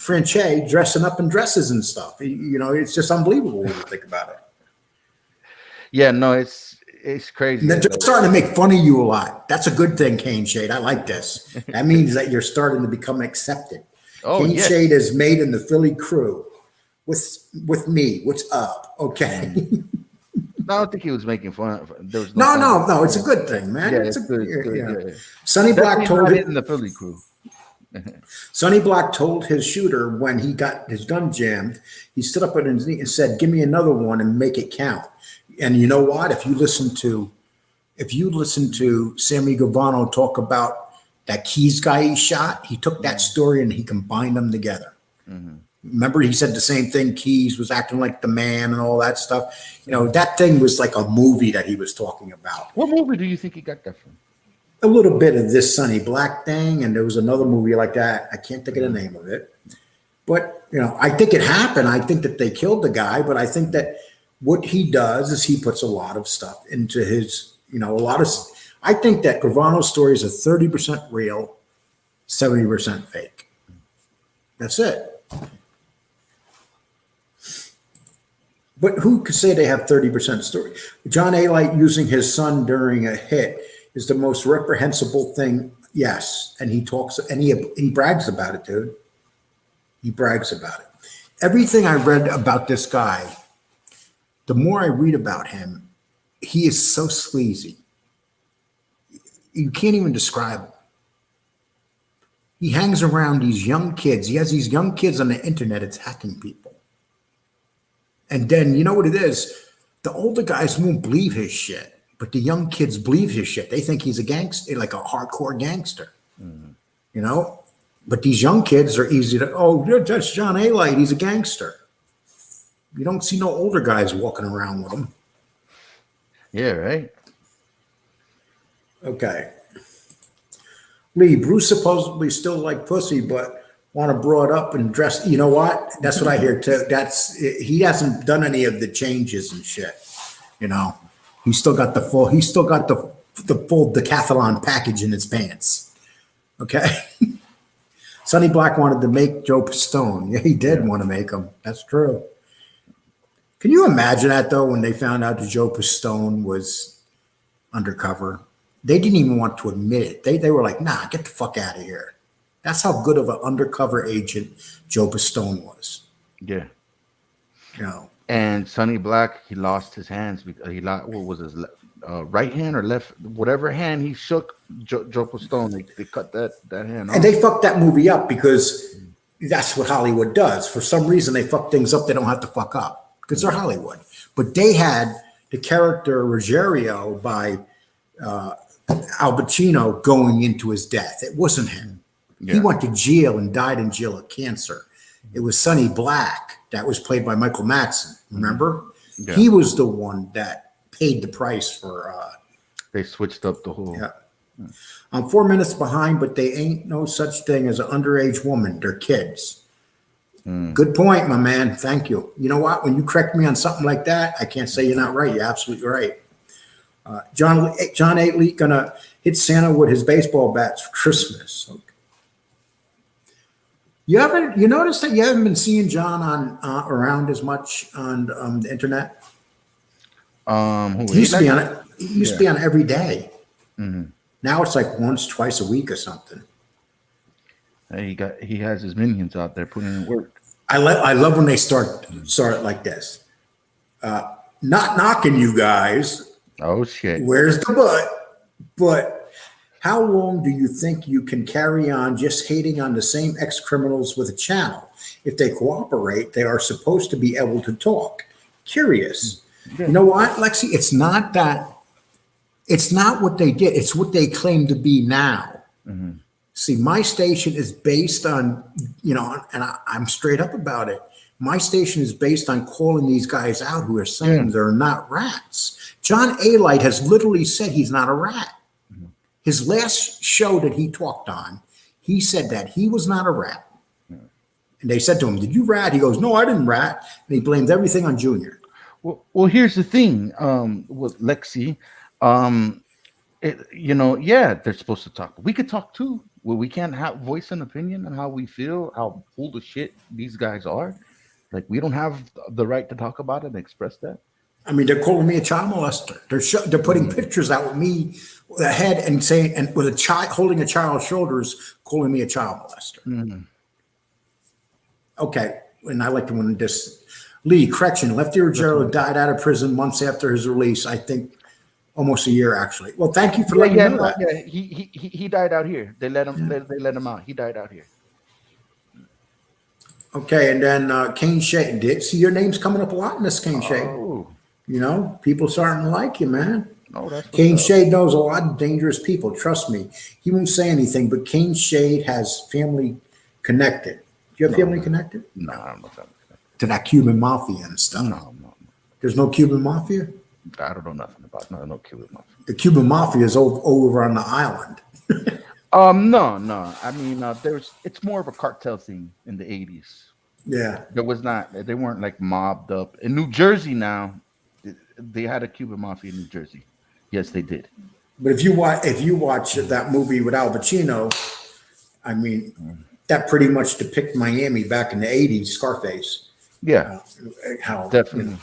Franche dressing up in dresses and stuff. You know, it's just unbelievable when you think about it. Yeah, no, it's crazy. And they're just starting to make fun of you a lot. That's a good thing, Kane Shade. I like this. That means that you're starting to become accepted. Oh, Kane yeah. Shade is made in the Philly crew with me. What's up? Okay. No, I don't think he was making fun. There was No. It's a good thing, man. Yeah, it's it's good. It's good. yeah. Yeah. Sonny Black Definitely told not it. in the Philly crew. Sonny Black told his shooter when he got his gun jammed, he stood up on his knee and said, "Give me another one and make it count." And you know what? If you listen to Sammy Gravano talk about that Keys guy he shot, he took that story and he combined them together. Mm-hmm. Remember, he said the same thing. Keys was acting like the man and all that stuff. You know, that thing was like a movie that he was talking about. What movie do you think he got that from? A little bit of this Sonny Black thing, and there was another movie like that. I can't think of the name of it. But, you know, I think it happened. I think that they killed the guy, but I think that what he does is he puts a lot of stuff into his, you know, I think that Gravano's stories are 30% real, 70% fake. That's it. But who could say they have 30% story? John Ailey using his son during a hit is the most reprehensible thing. Yes. And he talks and he brags about it, dude. He brags about it. Everything I read about this guy, the more I read about him, he is so sleazy. You can't even describe him. He hangs around these young kids. He has these young kids on the internet attacking people. And then, you know what it is? The older guys won't believe his shit, but the young kids believe his shit. They think he's a gangster, like a hardcore gangster, you know? But these young kids are easy to, oh, that's John Ailey. He's a gangster. You don't see no older guys walking around with him. Yeah, right. Okay. Lee, Bruce supposedly still like pussy, but want to broad up and dress. You know what? That's what I hear too. He hasn't done any of the changes and shit. You know, he's still got the full decathlon package in his pants. Okay. Sonny Black wanted to make Joe Pistone. Yeah, he did want to make him. That's true. Can you imagine that though, when they found out that Joe Pistone was undercover? They didn't even want to admit it. They were like, nah, get the fuck out of here. That's how good of an undercover agent Joe Pistone was. Yeah. You know. And Sonny Black, he lost his hands because what was his right hand or left, whatever hand he shook Joe Pistone. They cut that hand off. And they fucked that movie up because that's what Hollywood does. For some reason, they fuck things up they don't have to fuck up because they're Hollywood. But they had the character Ruggiero by Al Pacino going into his death. It wasn't him. Yeah. He went to jail and died in jail of cancer. It was Sonny Black that was played by Michael Madsen. Remember? Yeah. He was the one that paid the price for. They switched up the whole. Yeah. I'm 4 minutes behind, but they ain't no such thing as an underage woman. They're kids. Good point, my man. Thank you. You know what? When you correct me on something like that, I can't say you're not right. You're absolutely right. John Ailey gonna hit Santa with his baseball bats for Christmas. Okay. You notice that you haven't been seeing John on around as much on the internet? He used to be on it. He used to be on every day. Mm-hmm. Now it's like once, twice a week or something. He has his minions out there putting in work. I love when they start it like this. Not knocking you guys. Oh shit. Where's the butt? But how long do you think you can carry on just hating on the same ex-criminals with a channel? If they cooperate, they are supposed to be able to talk. Curious. Yeah. You know what, Lexi? It's not what they did. It's what they claim to be now. Mm-hmm. See, my station is based on, and I'm straight up about it. My station is based on calling these guys out who are saying they're not rats. John Ailey has literally said he's not a rat. Mm-hmm. His last show that he talked on, he said that he was not a rat. Mm-hmm. And they said to him, "Did you rat?" He goes, "No, I didn't rat." And he blamed everything on Junior. Well, here's the thing with Lexi. They're supposed to talk. We could talk too. Well, we can't have voice an opinion on how we feel, how full of shit these guys are. Like we don't have the right to talk about it and express that. I mean, they're calling me a child molester. They're putting pictures out with me with a head and saying, and with a child holding a child's shoulders, calling me a child molester. Mm. Okay, and I like to when this Lee Correction, Lefty Ruggiero died out of prison months after his release. I think almost a year actually. Well, thank you for letting me know that. Yeah. He died out here. They let him. They let him out. He died out here. Okay, and then Kane Shea. See, your name's coming up a lot in this Kane Shea. Oh, You know, people starting to like you, man. no, that's Kane Shade knows a lot of dangerous people. Trust me. He won't say anything, but Kane Shade has family connected. Do you have family connected? No, I don't know. To that Cuban mafia and stuff. No. There's no Cuban mafia? I don't know nothing about no Cuban mafia. The Cuban mafia is over on the island. No. I mean, it's more of a cartel thing in the 80s. Yeah. They weren't like mobbed up. In New Jersey now, they had a Cuban mafia in New Jersey. Yes, they did. But if you watch that movie with Al Pacino, I mean, that pretty much depicts Miami back in the 80s, Scarface. Yeah, How definitely. You know.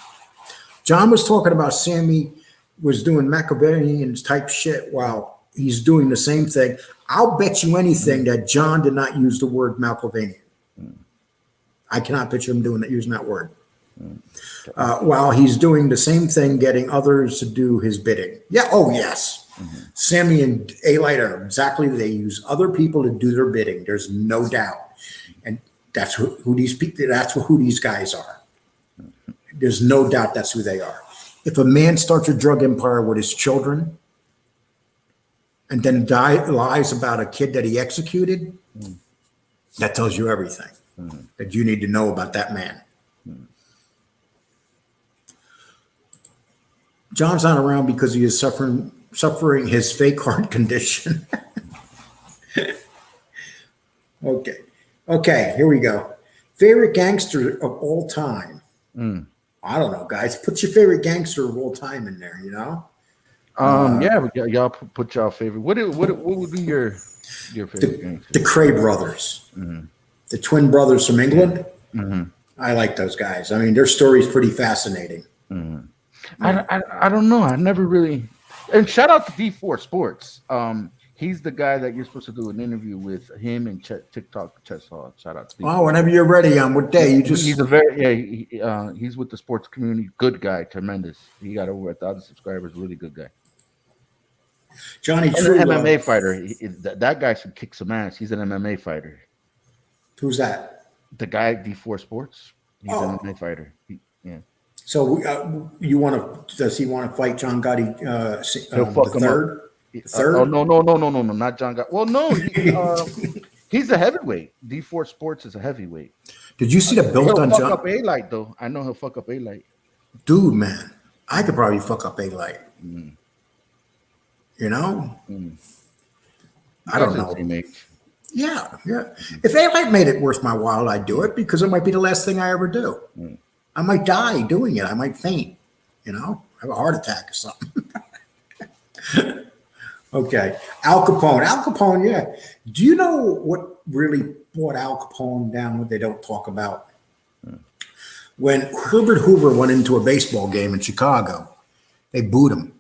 John was talking about Sammy was doing Machiavellian type shit while he's doing the same thing. I'll bet you anything that John did not use the word Machiavellian. I cannot picture him using that word. While he's doing the same thing, getting others to do his bidding. Yeah. Oh, yes. Sammy and Ailey are exactly. They use other people to do their bidding. There's no doubt, and that's who these people. That's who these guys are. There's no doubt that's who they are. If a man starts a drug empire with his children, and then lies about a kid that he executed, that tells you everything that you need to know about that man. John's not around because he is suffering his fake heart condition. Okay, here we go. Favorite gangster of all time. I don't know, guys. Put your favorite gangster of all time in there, you know? Y'all put y'all favorite. What would be your favorite gangster? The Cray brothers. The twin brothers from England. I like those guys. I mean, their story is pretty fascinating. I don't know. I never really. And shout out to D4 Sports. He's the guy that you're supposed to do an interview with. Him and TikTok Chess Hall. Shout out to D4. Oh, whenever you're ready, on what day? He's a very he's with the sports community. Good guy, tremendous. He got over 1,000 subscribers. Really good guy. Johnny True, an MMA fighter. That guy should kick some ass. He's an MMA fighter. Who's that? The guy D4 Sports. He's an MMA fighter. Yeah. So does he want to fight John Gotti the third? Third? No, not John Gotti. Well, no, he's a heavyweight. D4 Sports is a heavyweight. Did you see the build on John? John? Fuck up A-Light though. I know he'll fuck up A-Light. Dude, man, I could probably fuck up A-Light. You know? I don't know. Yeah. If A-Light made it worth my while, I'd do it because it might be the last thing I ever do. I might die doing it. I might faint, you know, have a heart attack or something. Okay. Al Capone, yeah. Do you know what really brought Al Capone down, what they don't talk about? When Herbert Hoover went into a baseball game in Chicago, they booed him.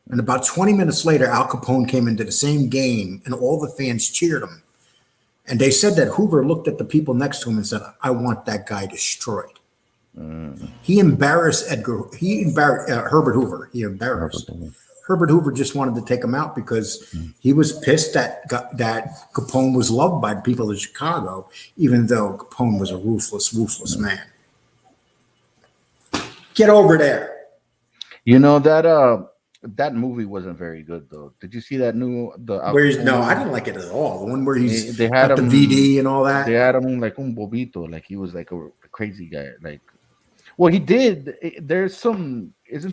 And about 20 minutes later, Al Capone came into the same game and all the fans cheered him. And they said that Hoover looked at the people next to him and said, I want that guy destroyed. He embarrassed Herbert Hoover. He embarrassed. Herbert Hoover just wanted to take him out because he was pissed that Capone was loved by the people of Chicago, even though Capone was a ruthless man. Get over there. You know that movie wasn't very good though. Did you see that new No, I didn't like it at all. The one where they had him, the VD and all that. They had him like un bobito, like he was like a crazy guy. Like, well, he did. Isn't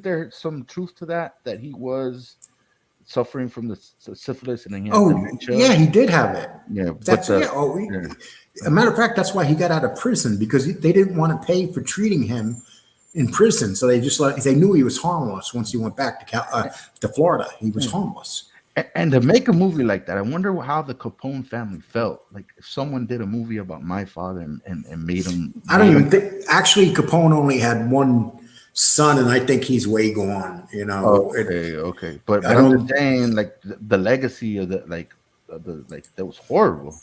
there some truth to that he was suffering from the syphilis and then he had dementia? Yeah, he did have it. Yeah, a matter of fact, that's why he got out of prison because they didn't want to pay for treating him in prison. So they knew he was harmless once he went back to Florida. He was harmless. And to make a movie like that, I wonder how the Capone family felt. Like if someone did a movie about my father and made him I don't made even him. think, actually, Capone only had one son, and I think he's way gone. Oh, okay, okay. I But I'm just don't, saying, like the legacy of the like that was horrible.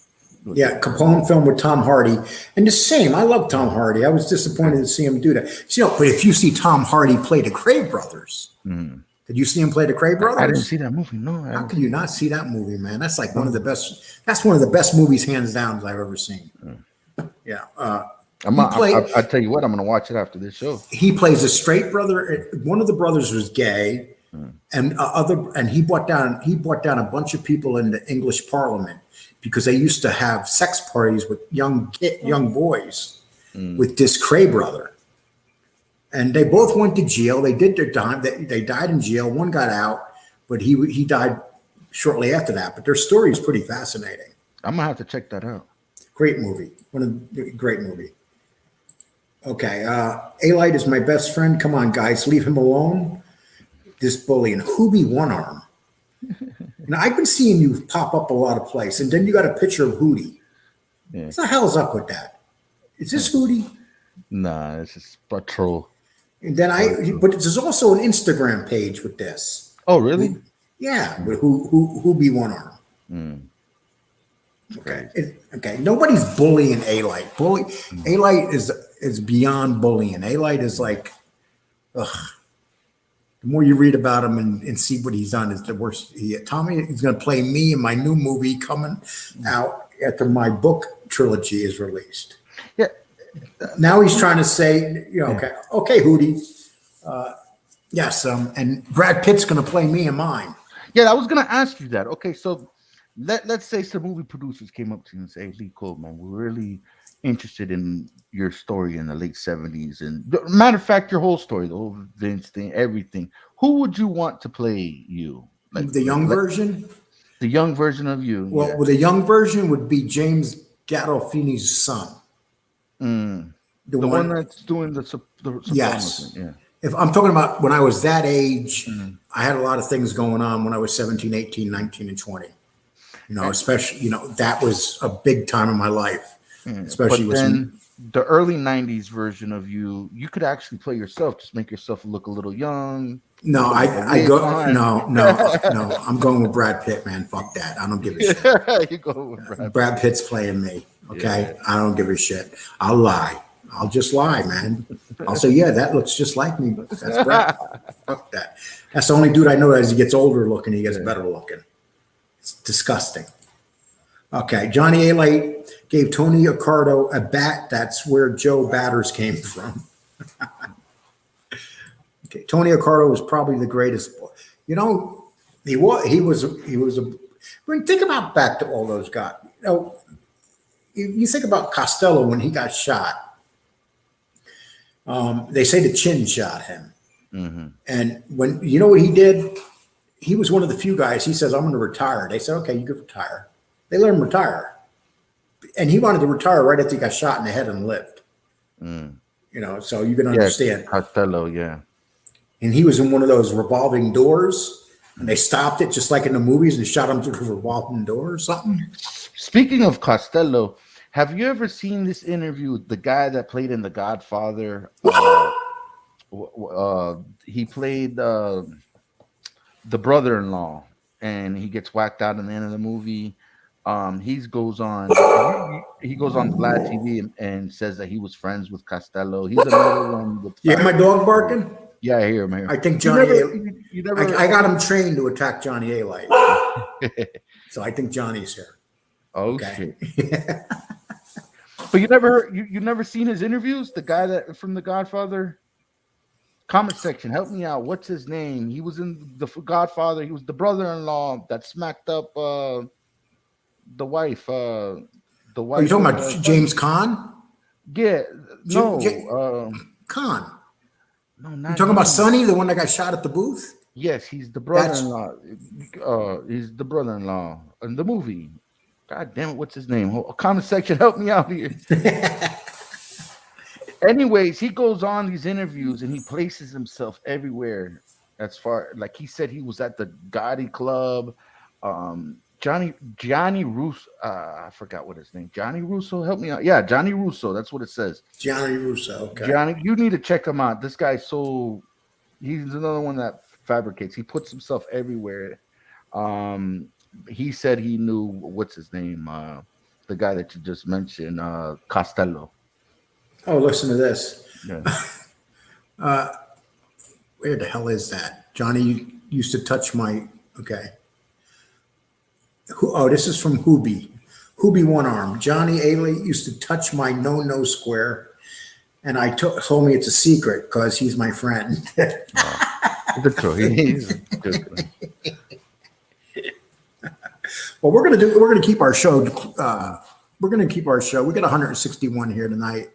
yeah, Capone film with Tom Hardy. And the same, I love Tom Hardy. I was disappointed to see him do that. But if you see Tom Hardy play the Cray brothers, Mhm. did you see him play the Cray I didn't brothers? see that movie. No, I How didn't can you see not that. see that movie, man? That's like one of the No. best. That's one of the best movies, hands down, I've ever seen. Yeah, he played. I tell you what, I'm gonna watch it after this show. He plays a straight brother. One of the brothers was gay, Mm. and he brought down a bunch of people in the English Parliament because they used to have sex parties with young boys Mm. with this Cray brother, and they both went to jail. They did their time. They died in jail. One got out, but he died shortly after that. But their story is pretty fascinating. I'm gonna have to check that out. Great movie. One of the great movie. Okay, Alite is my best friend. Come on, guys, leave him alone. This bully and Hoobie One Arm. Now I've been seeing you pop up a lot of places, and then you got a picture of Hootie. Yeah. What the hell's up with that? Is this Hootie? Nah, it's just a troll. And then but there's also an Instagram page with this. Oh, really? Yeah, with Hoobie One Arm. Mm. Okay, okay. Nobody's bullying Alite. Alite is beyond bullying. Alite is like, ugh. The more you read about him and see what he's done, is the worst. Tommy is going to play me in my new movie coming out after my book trilogy is released. Yeah. Now he's trying to say, okay, Hootie. Yes, and Brad Pitt's going to play me in mine. Yeah, I was gonna ask you that. Okay, so let's say some movie producers came up to you and say, "Hey, Lee Cole, man, we're really interested in your story in the late '70s, and matter of fact, your whole story, the whole Vince thing, everything. Who would you want to play you? The young version? The young version of you. Well, the young version would be James Gandolfini's son. Mm. The one one that's doing the Sopranos Yes. thing, yeah. If I'm talking about when I was that age, Mhm. I had a lot of things going on when I was 17, 18, 19, and 20. Especially, that was a big time in my life, especially But with then the early '90s version of you could actually play yourself, just make yourself look a little young. no, put a I wig go, on. no, I'm going with Brad Pitt, man. Fuck that. I don't give a shit. You go with Brad. Brad Pitt's playing me. Okay. Yeah. I don't give a shit. I'll lie. I'll just lie, man. I'll say, yeah, that looks just like me, but that's Brad. Fuck that. That's the only dude I know as he gets older looking, he gets better looking. It's disgusting. Okay. Johnny Ailey gave Tony Accardo a bat. That's where Joe Batters came from. Okay. Tony Accardo was probably the greatest. He was a, I mean, think about back to all those guys. You think about Costello when he got shot. They say the chin shot him. Mm-hmm. And when what he did, he was one of the few guys. He says, "I'm going to retire." They said, "Okay, you can retire." They let him retire, and he wanted to retire right after he got shot in the head and lived. Mm. So you can understand. Costello, yeah. And he was in one of those revolving doors, and they stopped it just like in the movies and shot him through the revolving door or something. Speaking of Costello, have you ever seen this interview with the guy that played in The Godfather? He played the brother-in-law, and he gets whacked out in the end of the movie. He goes on live TV and says that he was friends with Costello. He's another one with. You hear my dog barking? Yeah, I hear him here. I think Johnny. You never. I got him trained to attack Johnny Ailey. So I think Johnny's here. Oh Okay. shit! But you never seen his interviews? The guy that from The Godfather. Comment section, help me out. What's his name? He was in The Godfather. He was the brother-in-law that smacked up the wife. The wife. Are you talking about James Caan? Yeah. No. Caan. No, You not talking about him. Sonny, the one that got shot at the booth? Yes, he's the brother-in-law. He's the brother-in-law in the movie. God damn it, what's his name? Comment section, help me out here. Anyways, he goes on these interviews and he places himself everywhere. As far like he said, he was at the Gotti Club. Johnny Russo. I forgot what his name. Johnny Russo. Help me out. Yeah, Johnny Russo. That's what it says. Johnny Russo. Okay. Johnny, you need to check him out. This guy's he's another one that fabricates. He puts himself everywhere. Um, he said he knew what's his name, the guy that you just mentioned, Costello. Oh, listen to this. Yeah. Where the hell is that? Johnny used to touch my. Okay. Oh, this is from Hoobie. Hoobie One Arm. Johnny Ailey used to touch my no square, and I told me it's a secret because he's my friend. Good throw. He's good. Well, we're gonna keep our show. We're gonna keep our show. We got 161 here tonight,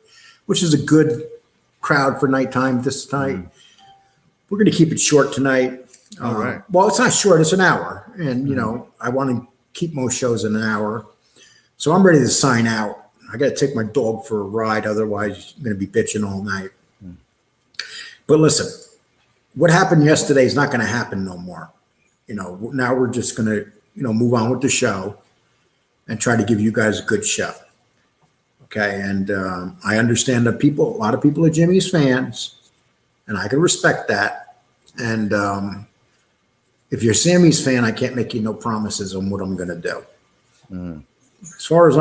which is a good crowd for nighttime this night. We're gonna keep it short tonight. All right. Well, it's not short; it's an hour, and you know I want to keep most shows in an hour. So I'm ready to sign out. I got to take my dog for a ride, otherwise I'm going to be bitching all night. But listen, what happened yesterday is not going to happen no more. You know, now we're just going to, move on with the show and try to give you guys a good show. Okay. And I understand that a lot of people are Jimmy's fans, and I can respect that. And if you're Sammy's fan, I can't make you no promises on what I'm going to do. As far as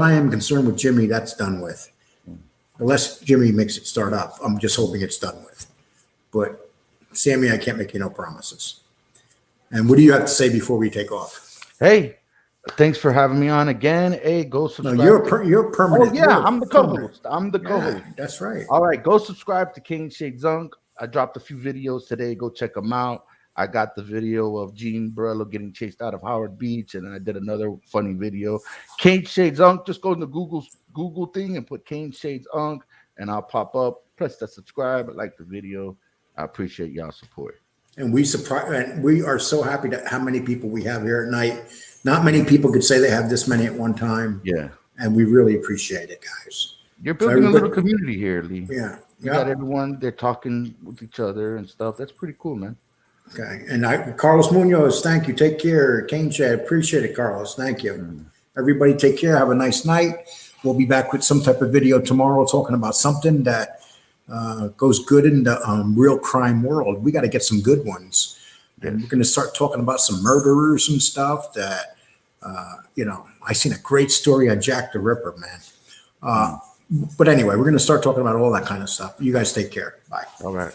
I am concerned with Jimmy, that's done with. Unless Jimmy makes it start up, I'm just hoping it's done with. But Sammy, I can't make you no promises. And what do you have to say before we take off? Hey, thanks for having me on again. Hey, go subscribe. No, you're permanent. Oh yeah, I'm the co-host. Yeah, that's right. All right, go subscribe to King Shade Zunk. I dropped a few videos today. Go check them out. I got the video of Gene Borello getting chased out of Howard Beach, and then I did another funny video. Kane Shades Unk. Just go in the Google thing and put Kane Shades Unk, and I'll pop up. Press that subscribe. Like the video. I appreciate y'all's support. And we are so happy to how many people we have here at night. Not many people could say they have this many at one time. Yeah, and we really appreciate it, guys. You're building a little community here, Lee. Yeah, you got everyone. They're talking with each other and stuff. That's pretty cool, man. Okay. And Carlos Munoz, thank you. Take care. Kane Chad, appreciate it, Carlos. Thank you. Everybody take care. Have a nice night. We'll be back with some type of video tomorrow talking about something that goes good in the real crime world. We got to get some good ones. Yes. And we're going to start talking about some murderers and stuff that, I seen a great story on Jack the Ripper, man. But anyway, we're going to start talking about all that kind of stuff. You guys take care. Bye. All right.